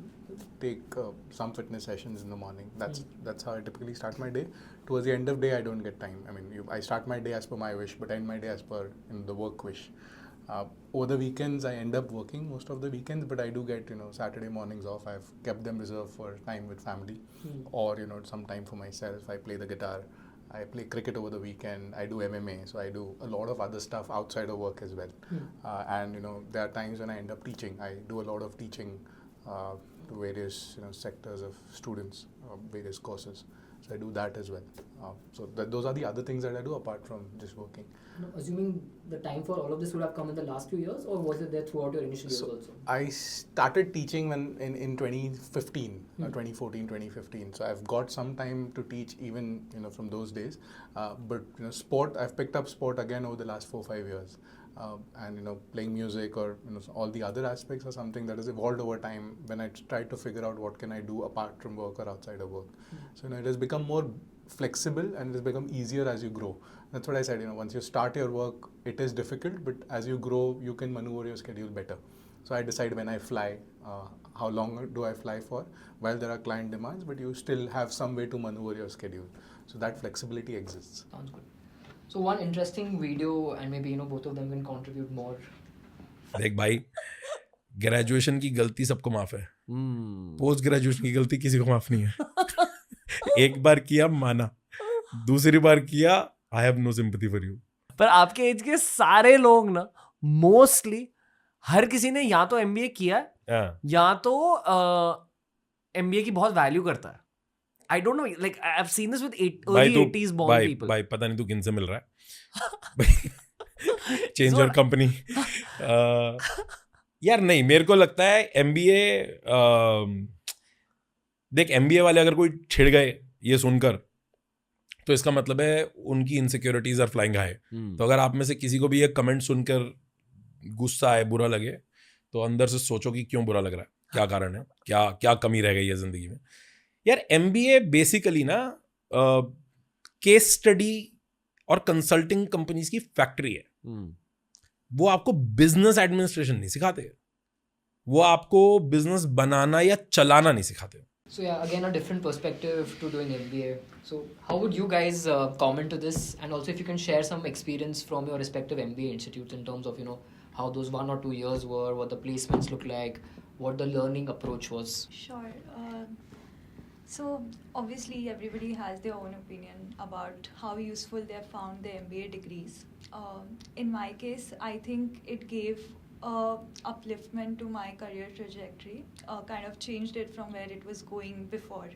take some fitness sessions in the morning. That's how I typically start my day. Towards the end of the day, I don't get time. I mean, I start my day as per my wish, but end my day as per the work wish. Over the weekends, I end up working most of the weekends, but I do get Saturday mornings off. I've kept them reserved for time with family, or some time for myself. I play the guitar. I play cricket over the weekend. I do MMA, so I do a lot of other stuff outside of work as well. And there are times when I end up teaching. I do a lot of teaching to various sectors of students, various courses. So I do that as well. So those are the other things that I do apart from just working. Assuming the time for all of this would have come in the last few years, or was it there throughout your initial years also? I started teaching when in 2015, 2014, 2015. So I've got some time to teach even from those days. But sport, I've picked up sport again over the last 4-5 years. And playing music or all the other aspects are something that has evolved over time when I tried to figure out what can I do apart from work or outside of work. So it has become more flexible and it has become easier as you grow. That's what I said, once you start your work, it is difficult, but as you grow, you can maneuver your schedule better. So I decide when I fly, how long do I fly for, while there are client demands, but you still have some way to maneuver your schedule. So that flexibility exists. Sounds good. So one interesting video, and maybe both of them can contribute more. देख भाई, graduation की गलती सबको माफ है, post graduation की गलती किसी को माफ नहीं है. एक बार किया माना, दूसरी बार किया I have no sympathy for you. पर आपके एज के सारे लोग ना मोस्टली हर किसी ने या तो एमबीए किया है या तो MBA की बहुत वैल्यू करता है. I don't know, like I've seen this with भाई early तू 80s born भाई people. भाई पता नहीं तू किन से मिल रहा है. Change your company. यार नहीं, मेरे को लगता है MBA, देख MBA वाले अगर कोई छिड़ गए ये सुनकर, तो इसका मतलब है उनकी इनसिक्योरिटीज आर फ्लाइंग हाई. तो अगर आप में से किसी को भी ये कमेंट सुनकर गुस्सा आए, बुरा लगे, तो अंदर से सोचो कि क्यों बुरा लग रहा है, क्या कारण है, क्या क्या कमी रह गई है जिंदगी में. यार MBA बेसिकली ना केस स्टडी और कंसल्टिंग कंपनीज की फैक्ट्री है. वो आपको बिजनेस एडमिनिस्ट्रेशन नहीं सिखाते, वो आपको बिजनेस बनाना या चलाना नहीं सिखाते. So yeah, again a different perspective to doing MBA. So how would you guys comment to this, and also if you can share some experience from your respective MBA institutes in terms of how those 1 or 2 years were, what the placements look like, what the learning approach was. Sure. So obviously everybody has their own opinion about how useful they have found their MBA degrees. In my case, I think it gave upliftment to my career trajectory, kind of changed it from where it was going before.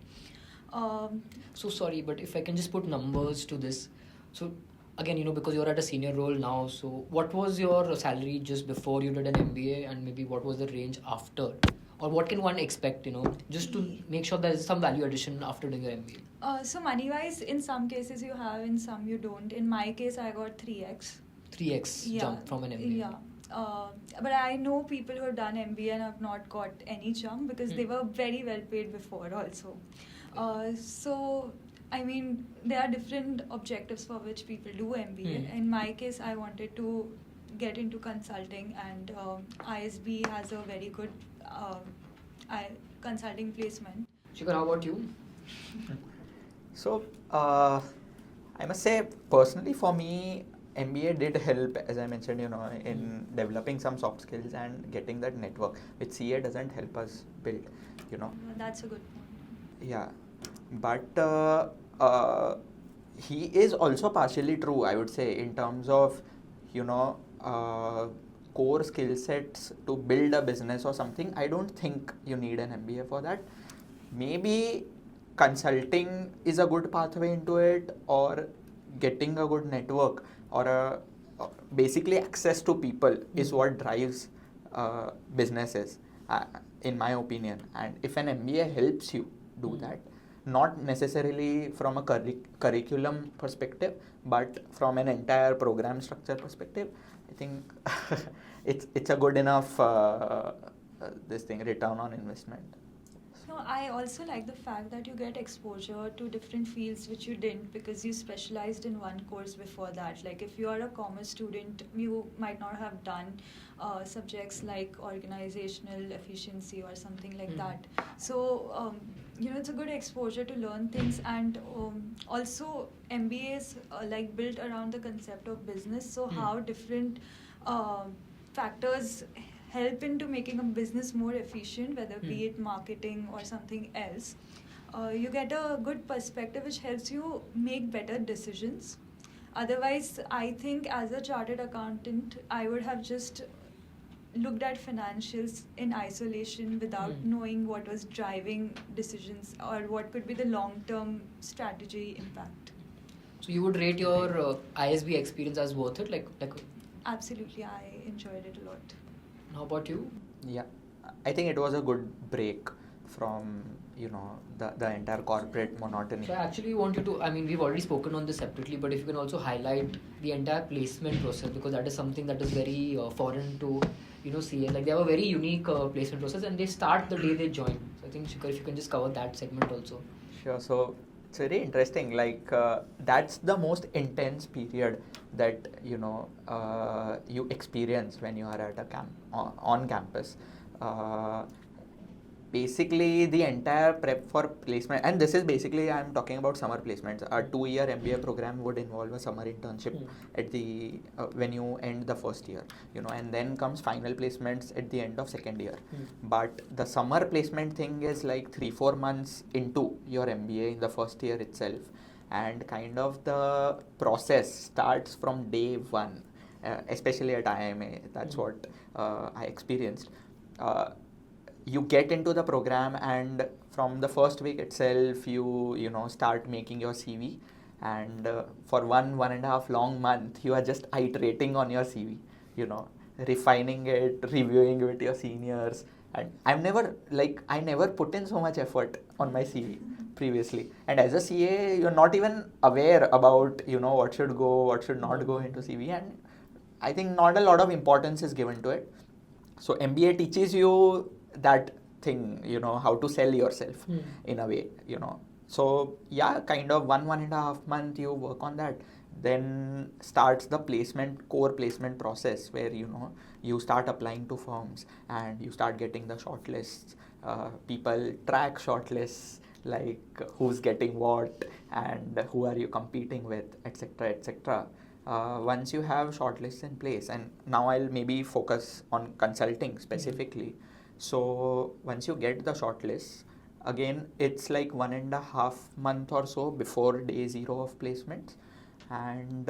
So sorry, but if I can just put numbers to this. So again, because you're at a senior role now, so what was your salary just before you did an MBA, and maybe what was the range after, or what can one expect, just to make sure there's some value addition after doing your MBA? So money wise, in some cases you have, in some you don't. In my case, I got 3x. 3x jump from an MBA. Yeah. But I know people who have done MBA and have not got any jump because they were very well paid before also. So, I mean, there are different objectives for which people do MBA. In my case, I wanted to get into consulting, and ISB has a very good consulting placement. Shikhar, how about you? So, I must say, personally for me, MBA did help, as I mentioned, in developing some soft skills and getting that network, which CA doesn't help us build, That's a good point. Yeah, but he is also partially true, I would say, in terms of, core skill sets to build a business or something. I don't think you need an MBA for that. Maybe consulting is a good pathway into it, or getting a good network, or basically access to people is what drives businesses, in my opinion. And if an MBA helps you do that, not necessarily from a curriculum perspective, but from an entire program structure perspective, I think it's a good enough return on investment. No, I also like the fact that you get exposure to different fields which you didn't because you specialized in one course before that. Like if you are a commerce student, you might not have done subjects like organizational efficiency or something like that. So, it's a good exposure to learn things, and also MBA is like built around the concept of business. So how different factors help into making a business more efficient, whether be it marketing or something else. You get a good perspective which helps you make better decisions. Otherwise, I think as a chartered accountant, I would have just looked at financials in isolation without knowing what was driving decisions or what could be the long-term strategy impact. So you would rate your ISB experience as worth it? Like Absolutely, I enjoyed it a lot. How about you? Yeah, I think it was a good break from the entire corporate monotony. So I actually want you to, we've already spoken on this separately, but if you can also highlight the entire placement process, because that is something that is very foreign to CA. Like they have a very unique placement process, and they start the day they join. So I think Shikhar, if you can just cover that segment also. Sure. So it's very interesting. Like that's the most intense period that you experience when you are at a on campus. Basically, the entire prep for placement, and this is basically I'm talking about summer placements. A 2-year MBA program would involve a summer internship at the when you end the first year, and then comes final placements at the end of second year. But the summer placement thing is like 3-4 months into your MBA in the first year itself, and kind of the process starts from day one, especially at IIM A. That's what I experienced. you get into the program, and from the first week itself you know start making your CV, and for 1.5 long month you are just iterating on your CV, you know, refining it, reviewing with your seniors. And I never put in so much effort on my CV previously. And as a CA, you're not even aware about, you know, what should go, what should not go into CV. And I think not a lot of importance is given to it. So MBA teaches you that thing, you know, how to sell yourself in a way, you know. So yeah, kind of 1.5 month you work on that. Then starts the core placement process, where, you know, you start applying to firms and you start getting the shortlists. People track shortlists, like who's getting what and who are you competing with, etc., etc. Once you have shortlists in place, and now I'll maybe focus on consulting specifically. So once you get the shortlists, again, it's like 1.5 month or so before day 0 of placements. And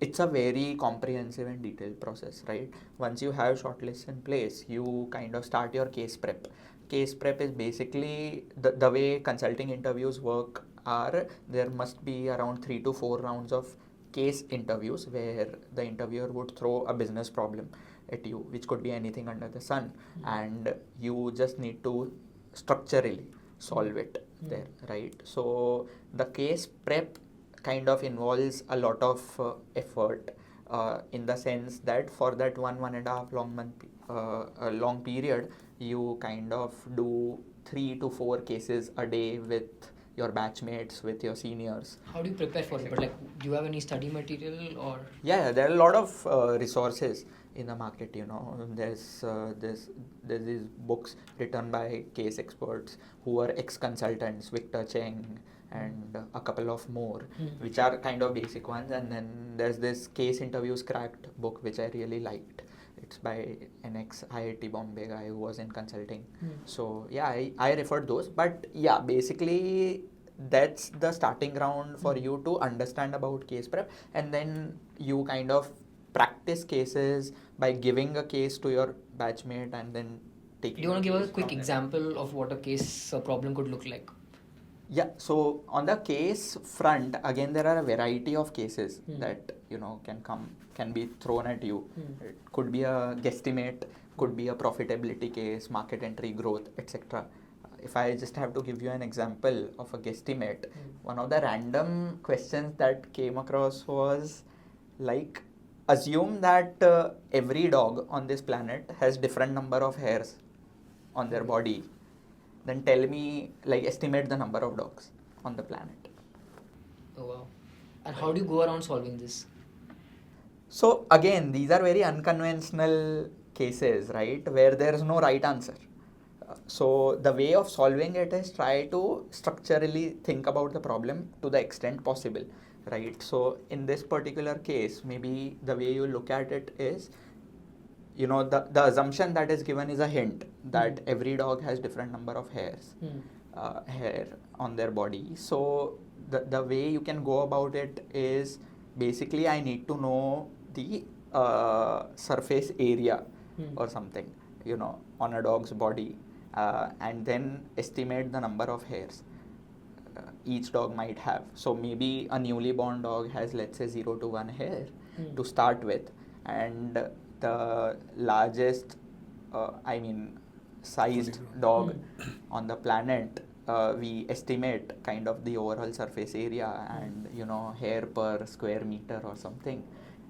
it's a very comprehensive and detailed process, right? Once you have shortlists in place, you kind of start your case prep. Case prep is basically the way consulting interviews work are, there must be around 3 to 4 rounds of case interviews where the interviewer would throw a business problem at you, which could be anything under the sun, and you just need to structurally solve it there, right? So the case prep kind of involves a lot of effort, in the sense that for that 1.5 long period, you kind of do 3 to 4 cases a day with your batchmates, with your seniors. How do you prepare for it? But like, do you have any study material or? Yeah, there are a lot of resources in the market. You know, there's these books written by case experts who are ex-consultants, Victor Cheng and a couple of more, which are kind of basic ones. And then there's this Case Interviews Cracked book, which I really liked. It's by an ex-IIT Bombay guy who was in consulting. So yeah, I referred those. But yeah, basically that's the starting ground for you to understand about case prep. And then you kind of practice cases by giving a case to your batchmate and then taking. Do you want to give us a quick example of what a case problem could look like? Yeah, so on the case front, again, there are a variety of cases that, you know, can be thrown at you. It could be a guesstimate, could be a profitability case, market entry, growth, etc. If I just have to give you an example of a guesstimate, one of the random questions that came across was like, assume that every dog on this planet has different number of hairs on their body. Then tell me, like, estimate the number of dogs on the planet. Oh wow. And how do you go around solving this? So again, these are very unconventional cases, right, where there is no right answer. So the way of solving it is try to structurally think about the problem to the extent possible, right? So in this particular case, maybe the way you look at it is, you know, the assumption that is given is a hint that every dog has different number of hairs, hair on their body. So the way you can go about it is, basically I need to know the surface area or something, you know, on a dog's body, and then estimate the number of hairs each dog might have. So maybe a newly born dog has, let's say, 0 to 1 hair to start with, and the largest, sized dog on the planet, we estimate kind of the overall surface area and, you know, hair per square meter or something,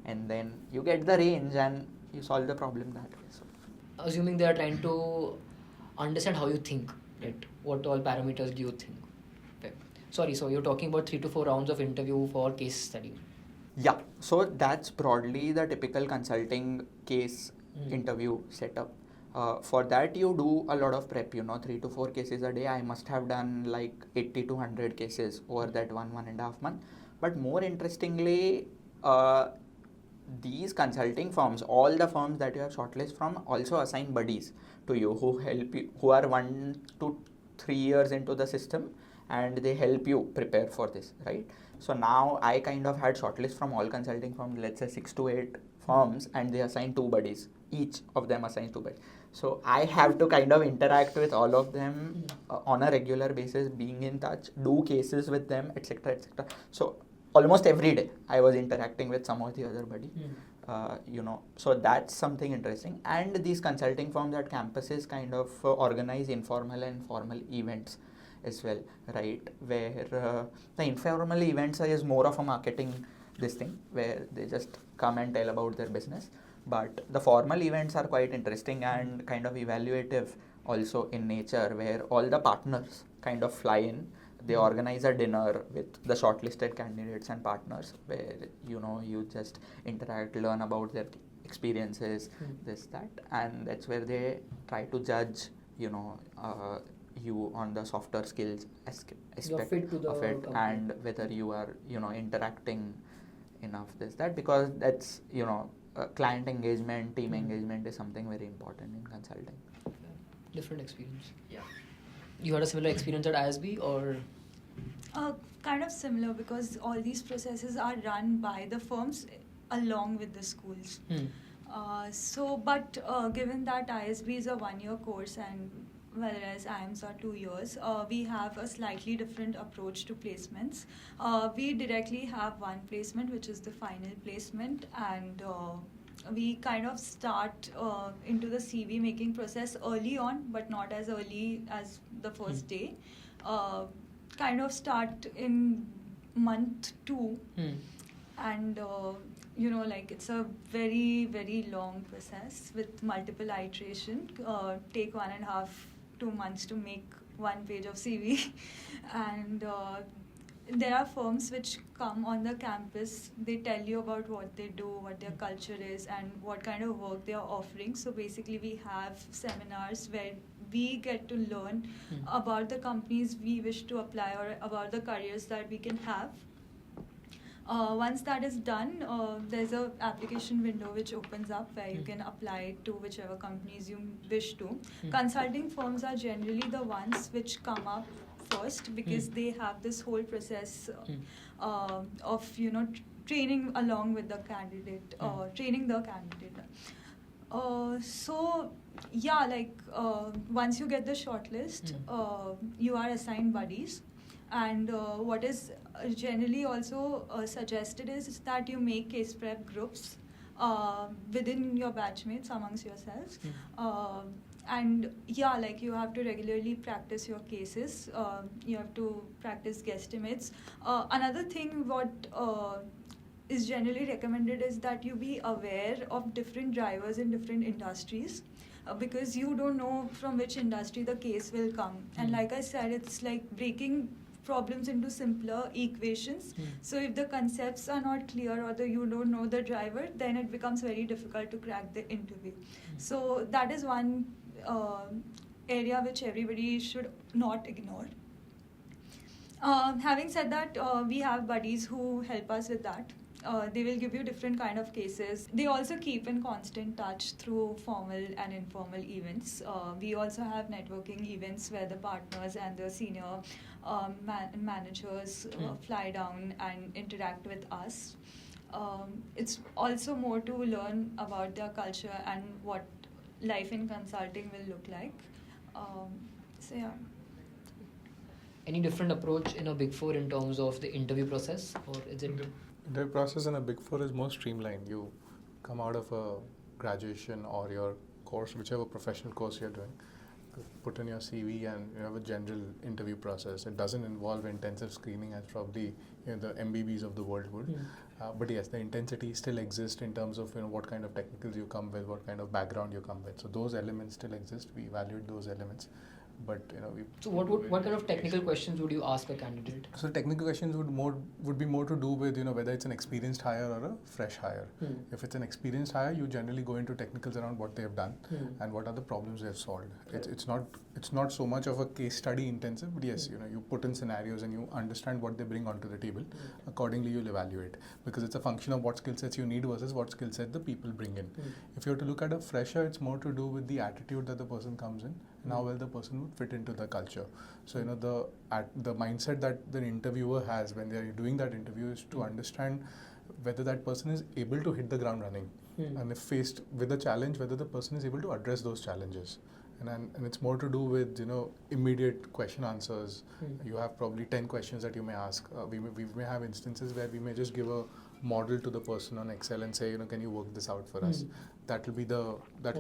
and then you get the range and you solve the problem that way. So, assuming they are trying to understand how you think, right? What all parameters do you think? Okay. Sorry, so you're talking about 3 to 4 rounds of interview for case study. Yeah, so that's broadly the typical consulting case interview setup. For that, you do a lot of prep, you know, 3 to 4 cases a day. I must have done like 80 to 100 cases over that 1.5 month. But more interestingly, these consulting firms, all the firms that you have shortlisted from, also assign buddies to you who help you, who are 1 to 3 years into the system, and they help you prepare for this, right? So now I kind of had shortlist from all consulting firms, let's say 6 to 8 firms, and they assign 2 buddies each of them assigns 2 batches. So I have to kind of interact with all of them on a regular basis, being in touch, do cases with them, etc., etc. So almost every day I was interacting with some or the other buddy. So that's something interesting. And these consulting firms at campuses kind of organize informal and formal events as well, right? Where the informal events is more of a marketing this thing, where they just come and tell about their business. But the formal events are quite interesting and kind of evaluative also in nature, where all the partners kind of fly in. They organize a dinner with the shortlisted candidates and partners, where you just interact, learn about their experiences, this, that, and that's where they try to judge you on the softer skills aspect of it, and whether you are interacting enough, this, that, because that's client engagement, team engagement is something very important in consulting. Different experience. Yeah. You had a similar experience at ISB, or? Kind of similar, because all these processes are run by the firms along with the schools. But given that ISB is a 1-year course and whereas IIMs are 2 years, we have a slightly different approach to placements. We directly have one placement, which is the final placement, and we kind of start into the CV making process early on, but not as early as the first day. Kind of start in month 2, and it's a very, very long process with multiple iteration. Take 1.5 to 2 months to make 1 page of CV. And there are firms which come on the campus, they tell you about what they do, what their culture is, and what kind of work they are offering. So basically we have seminars where we get to learn about the companies we wish to apply, or about the careers that we can have. Once that is done, there's a application window which opens up where you can apply to whichever companies you wish to. Consulting firms are generally the ones which come up first, because they have this whole process of training along with the candidate, training the candidate. Once you get the shortlist, you are assigned buddies. And what is generally also suggested is that you make case prep groups within your batchmates amongst yourselves. You have to regularly practice your cases. You have to practice guesstimates. Another thing what is generally recommended is that you be aware of different drivers in different industries, because you don't know from which industry the case will come. And like I said, it's like breaking problems into simpler equations. So if the concepts are not clear, or you don't know the driver, then it becomes very difficult to crack the interview. So that is one area which everybody should not ignore. Having said that, we have buddies who help us with that. They will give you different kind of cases. They also keep in constant touch through formal and informal events. We also have networking events where the partners and the senior managers fly down and interact with us. It's also more to learn about their culture and what life in consulting will look like. Any different approach in a Big Four in terms of the interview process, or is it? The process in a Big Four is more streamlined. You come out of a graduation or your course, whichever professional course you're doing, put in your CV, and you have a general interview process. It doesn't involve intensive screening as probably the MBBs of the world would. But yes, the intensity still exists in terms of what kind of technicals you come with, what kind of background you come with. So those elements still exist. We evaluate those elements. But So what kind of technical questions would you ask a candidate? So technical questions would be more to do with whether it's an experienced hire or a fresh hire. If it's an experienced hire, you generally go into technicals around what they have done and what are the problems they have solved. It's not so much of a case study intensive, but yes, you put in scenarios and you understand what they bring onto the table. Accordingly, you'll evaluate, because it's a function of what skill sets you need versus what skill set the people bring in. If you were to look at a fresher, it's more to do with the attitude that the person comes in and how well the person would fit into the culture. So the mindset that the interviewer has when they're doing that interview is to understand whether that person is able to hit the ground running. and if faced with a challenge, whether the person is able to address those challenges. And it's more to do with immediate question answers. You have probably 10 questions that you may ask. We may have instances where we may just give a model to the person on Excel and say, can you work this out for us? That will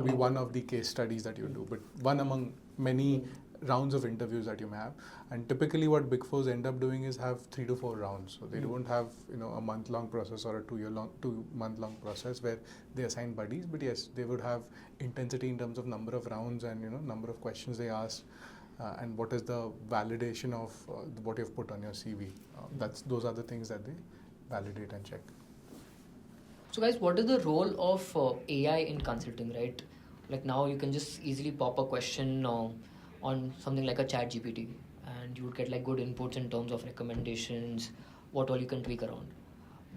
be one of the case studies that you do, but one among many rounds of interviews that you may have. And typically what Big Fours end up doing is have 3 to 4 rounds. So they don't have a month-long process or a 2-month-long process where they assign buddies, but yes, they would have intensity in terms of number of rounds and number of questions they ask, and what is the validation of what you've put on your CV. Those are the things that they validate and check. So guys, what is the role of AI in consulting, right? Like now you can just easily pop a question on something like a chat GPT, and you would get like good inputs in terms of recommendations, what all you can tweak around.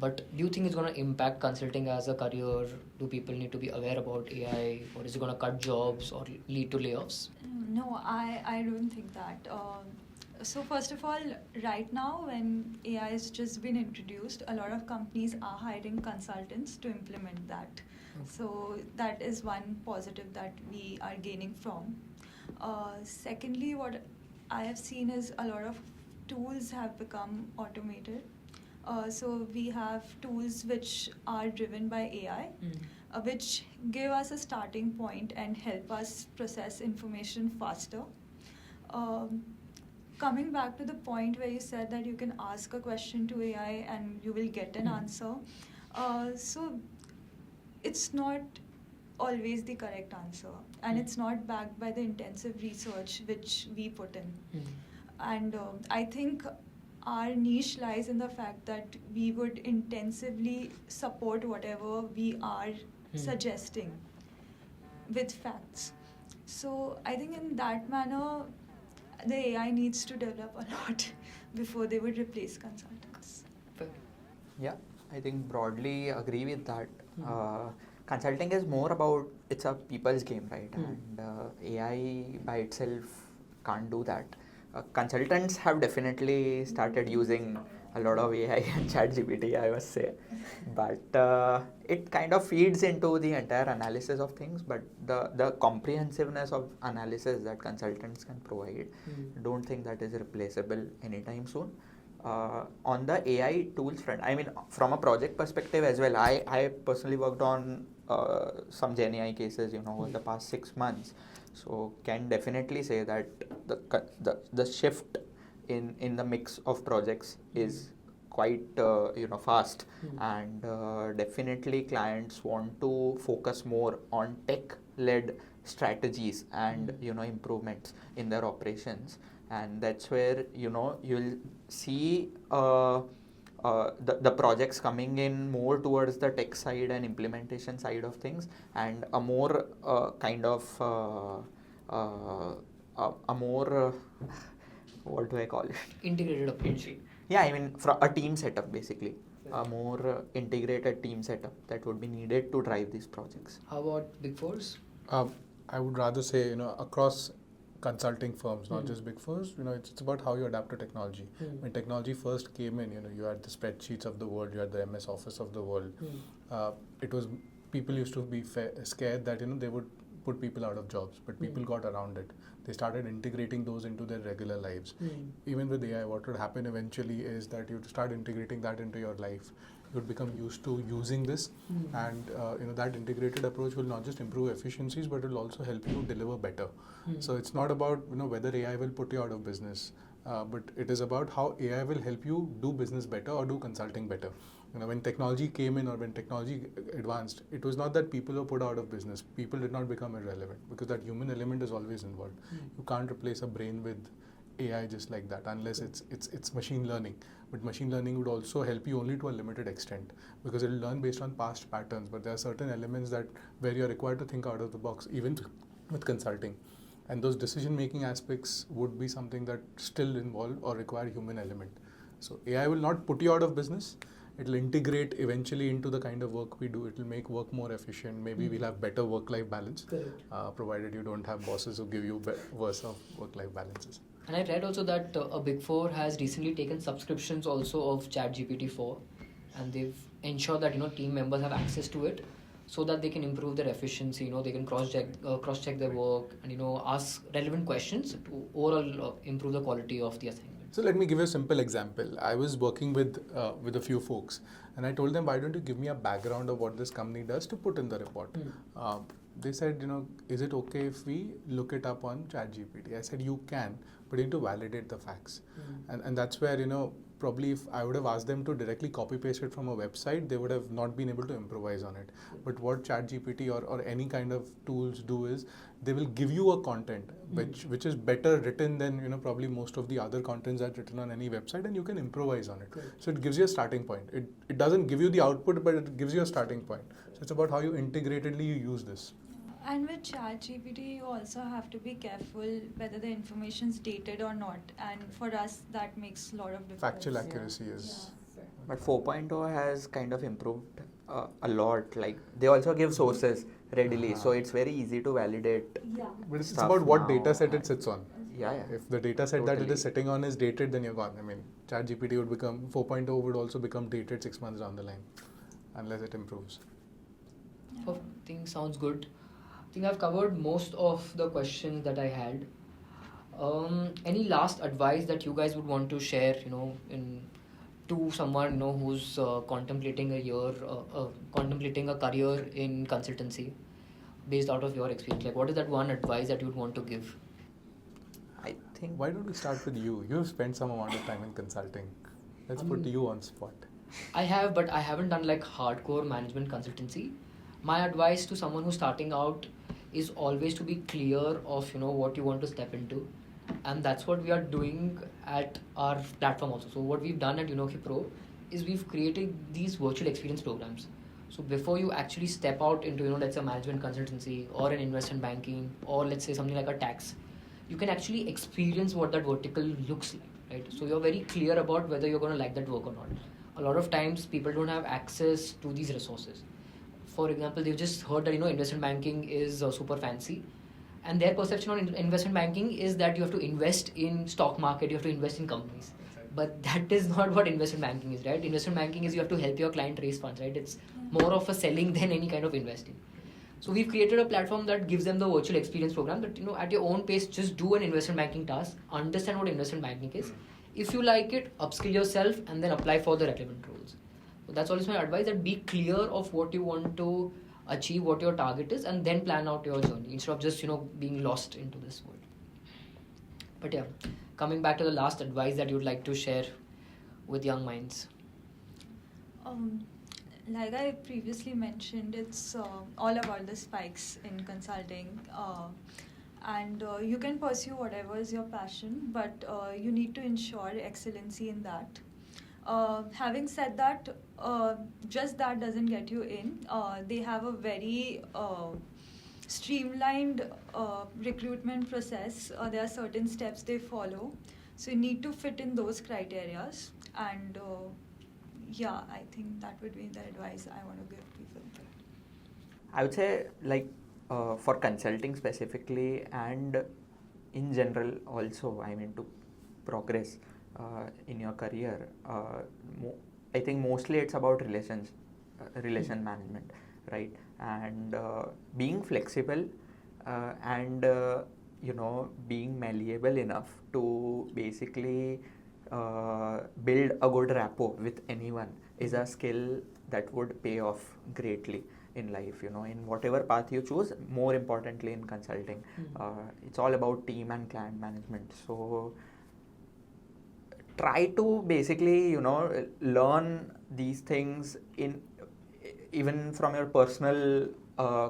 But do you think it's going to impact consulting as a career? Do people need to be aware about AI, or is it going to cut jobs or lead to layoffs? No, I don't think that. So first of all, right now when AI has just been introduced, a lot of companies are hiring consultants to implement that. So that is one positive that we are gaining from. Secondly, what I have seen is a lot of tools have become automated. So we have tools which are driven by AI, which give us a starting point and help us process information faster. Coming back to the point where you said that you can ask a question to AI and you will get an answer. So it's not always the correct answer, and it's not backed by the intensive research which we put in. And I think our niche lies in the fact that we would intensively support whatever we are suggesting with facts. So I think in that manner, the AI needs to develop a lot before they would replace consultants. Yeah, I think broadly agree with that. Consulting is more about, it's a people's game, right? And AI by itself can't do that. Consultants have definitely started using a lot of AI and ChatGPT, I must say. But it kind of feeds into the entire analysis of things, but the comprehensiveness of analysis that consultants can provide, I don't think that is replaceable anytime soon. On the AI tools front, I mean, from a project perspective as well, I personally worked on some Gen AI cases, over the past 6 months. So can definitely say that the shift in the mix of projects is quite fast, and definitely clients want to focus more on tech-led strategies and improvements in their operations, and that's where you'll see the projects coming in more towards the tech side and implementation side of things, and a more kind of a more what do I call it? Integrated approach. Yeah, I mean, from a team setup basically. A more integrated team setup that would be needed to drive these projects. How about Big Fours? I would rather say, across consulting firms, not just Big Fours, it's about how you adapt to technology. When technology first came in, you had the spreadsheets of the world, you had the MS Office of the world. People used to be scared that, they would put people out of jobs, but people got around it. They started integrating those into their regular lives. Even with AI, what would happen eventually is that you'd start integrating that into your life. You'd become used to using this, and that integrated approach will not just improve efficiencies, but it will also help you deliver better. So it's not about whether AI will put you out of business, but it is about how AI will help you do business better or do consulting better. When technology came in or when technology advanced, it was not that people were put out of business. People did not become irrelevant because that human element is always involved. You can't replace a brain with AI just like that unless it's machine learning. But machine learning would also help you only to a limited extent because it will learn based on past patterns. But there are certain elements where you're required to think out of the box, even with consulting. And those decision-making aspects would be something that still involve or require human element. So AI will not put you out of business. It will integrate eventually into the kind of work we do. It will make work more efficient. Maybe we'll have better work-life balance, provided you don't have bosses who give you worse of work-life balances. And I read also that a Big Four has recently taken subscriptions also of ChatGPT 4, and they've ensured that team members have access to it. so that they can improve their efficiency. They can cross check their work, and ask relevant questions to overall improve the quality of the assignment. So let me give you a simple example. I was working with a few folks, and I told them, why don't you give me a background of what this company does to put in the report? They said, is it okay if we look it up on ChatGPT? I said, you can, but you need to validate the facts. And that's where, probably if I would have asked them to directly copy paste it from a website, they would have not been able to improvise on it. But what ChatGPT or any kind of tools do is they will give you a content which is better written than probably most of the other contents that's written on any website, and you can improvise on it. So it gives you a starting point. It doesn't give you the output, but it gives you a starting point. So it's about how you integratedly you use this. And with ChatGPT, you also have to be careful whether the information is dated or not. And for us, that makes a lot of difference. Factual accuracy is. But 4.0 has kind of improved a lot. Like they also give sources readily, so it's very easy to validate. But it's about what data set it sits on. Yeah. If the data set that it is sitting on is dated, then you're gone. I mean, ChatGPT would become 4.0 would also become dated 6 months down the line, unless it improves. I think sounds good. I think I've covered most of the questions that I had. Any last advice that you guys would want to share, to someone, who's contemplating a career in consultancy, based out of your experience? Like, what is that one advice that you'd want to give? I think. Why don't we start with you? You've spent some amount of time in consulting. Let's put you on spot. I have, but I haven't done like hardcore management consultancy. My advice to someone who's starting out is always to be clear of what you want to step into, and that's what we are doing at our platform also. So what we've done at UnOkue Pro is we've created these virtual experience programs. So before you actually step out into let's say management consultancy or an investment banking, or let's say something like a tax, you can actually experience what that vertical looks like, right? So you're very clear about whether you're going to like that work or not. A lot of times people don't have access to these resources. For example, they've just heard that investment banking is super fancy, and their perception on investment banking is that you have to invest in stock market, you have to invest in companies. But that is not what investment banking is, right? Investment banking is you have to help your client raise funds, right? It's more of a selling than any kind of investing. So we've created a platform that gives them the virtual experience program that at your own pace, just do an investment banking task, understand what investment banking is. If you like it, upskill yourself and then apply for the relevant roles. So that's always my advice, that be clear of what you want to achieve, what your target is, and then plan out your journey instead of just being lost into this world. But yeah, coming back to the last advice that you'd like to share with young minds. Like I previously mentioned, it's all about the spikes in consulting, and you can pursue whatever is your passion, but you need to ensure excellency in that. Having said that, just that doesn't get you in. They have a very streamlined recruitment process. There are certain steps they follow, so you need to fit in those criterias. And yeah, I think that would be the advice I want to give people. I would say, like, for consulting specifically and in general also, I mean, to progress in your career, I think mostly it's about relation management, right? And being flexible and being malleable enough to basically build a good rapport with anyone is a skill that would pay off greatly in life, in whatever path you choose. More importantly, in consulting, it's all about team and client management. So try to basically learn these things even from your personal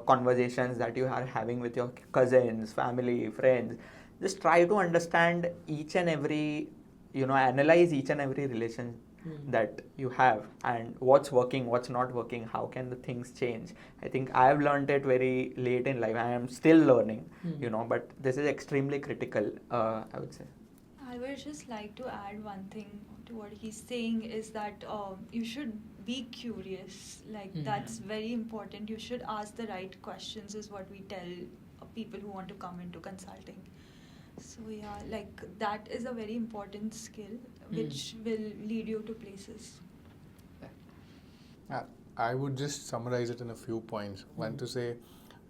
conversations that you are having with your cousins, family, friends. Just try to understand each and every, analyze each and every relation that you have, and what's working, what's not working, how can the things change. I think I have learned it very late in life. I am still learning, but this is extremely critical, I would say. I would just like to add one thing to what he's saying, is that you should be curious. Like, that's very important. You should ask the right questions, is what we tell people who want to come into consulting. So yeah, like, that is a very important skill which will lead you to places. I would just summarize it in a few points. One, to say,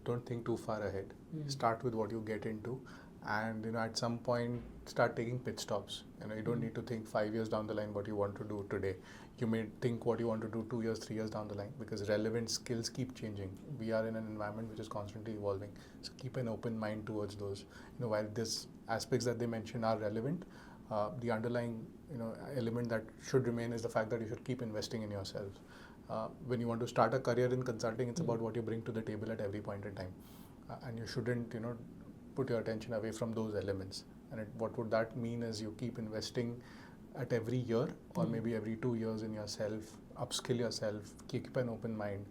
don't think too far ahead. Start with what you get into, and at some point start taking pit stops. You don't need to think 5 years down the line what you want to do today. You may think what you want to do 2 years, 3 years down the line, because relevant skills keep changing. We are in an environment which is constantly evolving, so keep an open mind towards those. While these aspects that they mention are relevant, the underlying element that should remain is the fact that you should keep investing in yourself. When you want to start a career in consulting, it's about what you bring to the table at every point in time, and you shouldn't put your attention away from those elements. And what would that mean is you keep investing at every year or maybe every 2 years in yourself, upskill yourself, keep an open mind.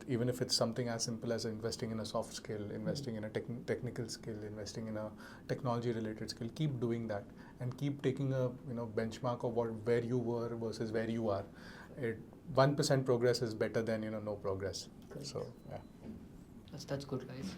Even if it's something as simple as investing in a soft skill, investing in a technical skill, investing in a technology related skill, keep doing that and keep taking a benchmark of where you were versus where you are. 1% progress is better than no progress. Correct. So yeah, that's good, guys.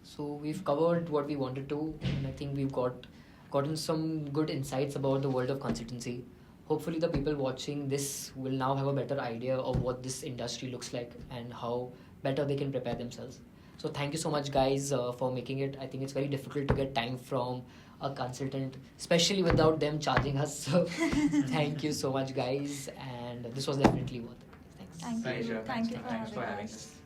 So we've covered what we wanted to, and I think we've gotten some good insights about the world of consultancy. Hopefully the people watching this will now have a better idea of what this industry looks like and how better they can prepare themselves. So thank you so much, guys, for making it. I think it's very difficult to get time from a consultant, especially without them charging us. So thank you so much, guys, and this was definitely worth it. Thanks. Thank you. Pleasure. Thank you Thanks for for having having us. us.